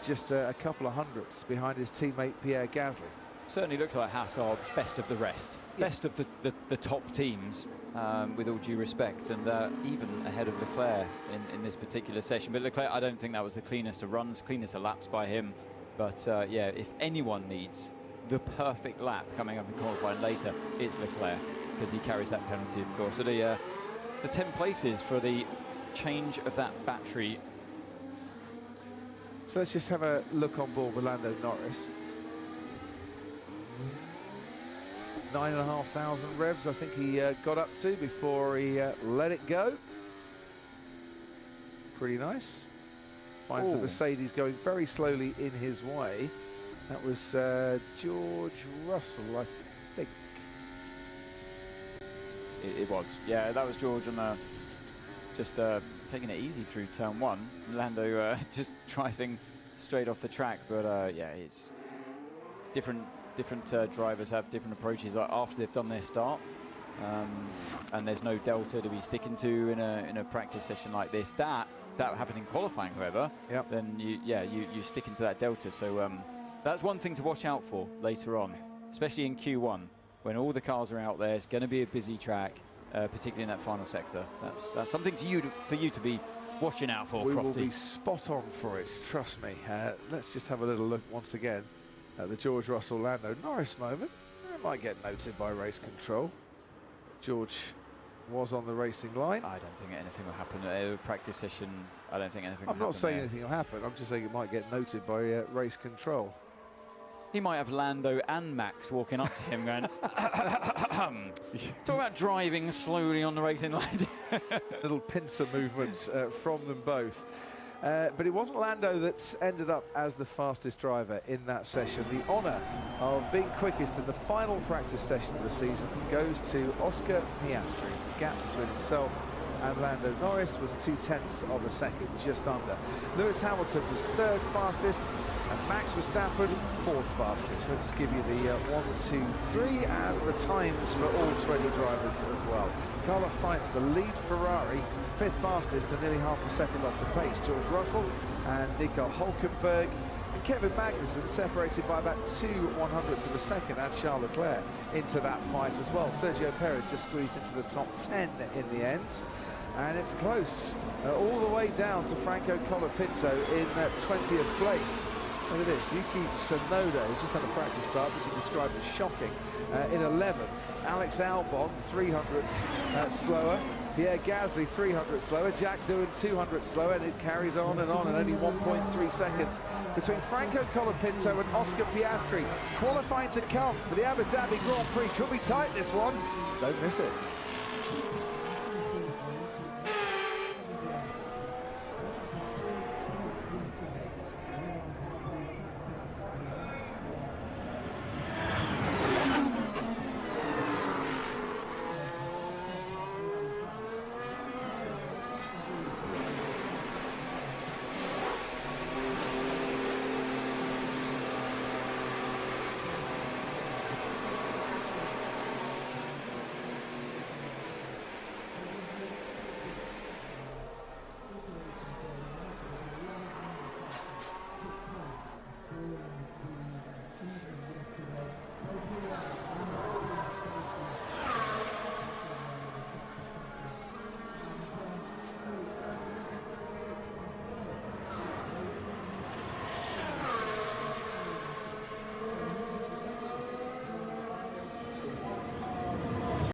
A: just a couple of hundredths behind his teammate Pierre Gasly.
B: Certainly looks like Haas are best of the rest, best of the top teams, with all due respect, and even ahead of Leclerc in this particular session. But Leclerc, I don't think that was the cleanest of runs, cleanest of laps by him. But if anyone needs the perfect lap coming up in qualifying later, it's Leclerc, because he carries that penalty, of course. So the 10 places for the change of that battery.
A: So let's just have a look on board with Lando Norris. 9,500 revs I think he got up to before he let it go. Pretty nice. Finds the Mercedes going very slowly in his way. That was George Russell, I think.
B: It was. Yeah, that was George, and just taking it easy through turn one. Lando just driving straight off the track, but it's different drivers have different approaches after they've done their start, and there's no delta to be sticking to in a practice session like this. That happened in qualifying, however. Then you stick into that delta. So that's one thing to watch out for later on, especially in Q1 when all the cars are out there. It's going to be a busy track. particularly in that final sector. That's something for you to be watching out for,
A: We
B: Crofty.
A: will be spot on for it, trust me. Let's just have a little look once again at the George Russell Lando Norris moment. It might get noted by race control. George was on the racing line.
B: I don't think anything will happen at a practice session. I don't think anything will happen.
A: I'm not saying
B: there.
A: anything will happen. I'm just saying it might get noted by race control.
B: He might have Lando and Max walking up to him going, talk about driving slowly on the racing line.
A: Little pincer movements from them both. But it wasn't Lando that ended up as the fastest driver in that session. The honour of being quickest in the final practice session of the season goes to Oscar Piastri. The gap between himself and Lando Norris was 0.2 of a second, just under. Lewis Hamilton was 3rd fastest, and Max Verstappen 4th fastest. Let's give you the 1, 2, 3, and the times for all 20 drivers as well. Carlos Sainz, the lead Ferrari, 5th fastest and nearly half a second off the pace. George Russell and Nico Hülkenberg and Kevin Magnussen separated by about 2/100ths of a second, and Charles Leclerc into that fight as well. Sergio Perez just squeezed into the top 10 in the end. And it's close, all the way down to Franco Colapinto in 20th place. Look at this, Yuki Tsunoda, who's just had a practice start, which you described as shocking, in 11th. Alex Albon, 300ths slower. Pierre Gasly, 300ths slower. Jack Doohan, 200ths slower, and it carries on, and only 1.3 seconds between Franco Colapinto and Oscar Piastri. Qualifying to come for the Abu Dhabi Grand Prix. Could be tight, this one. Don't miss it.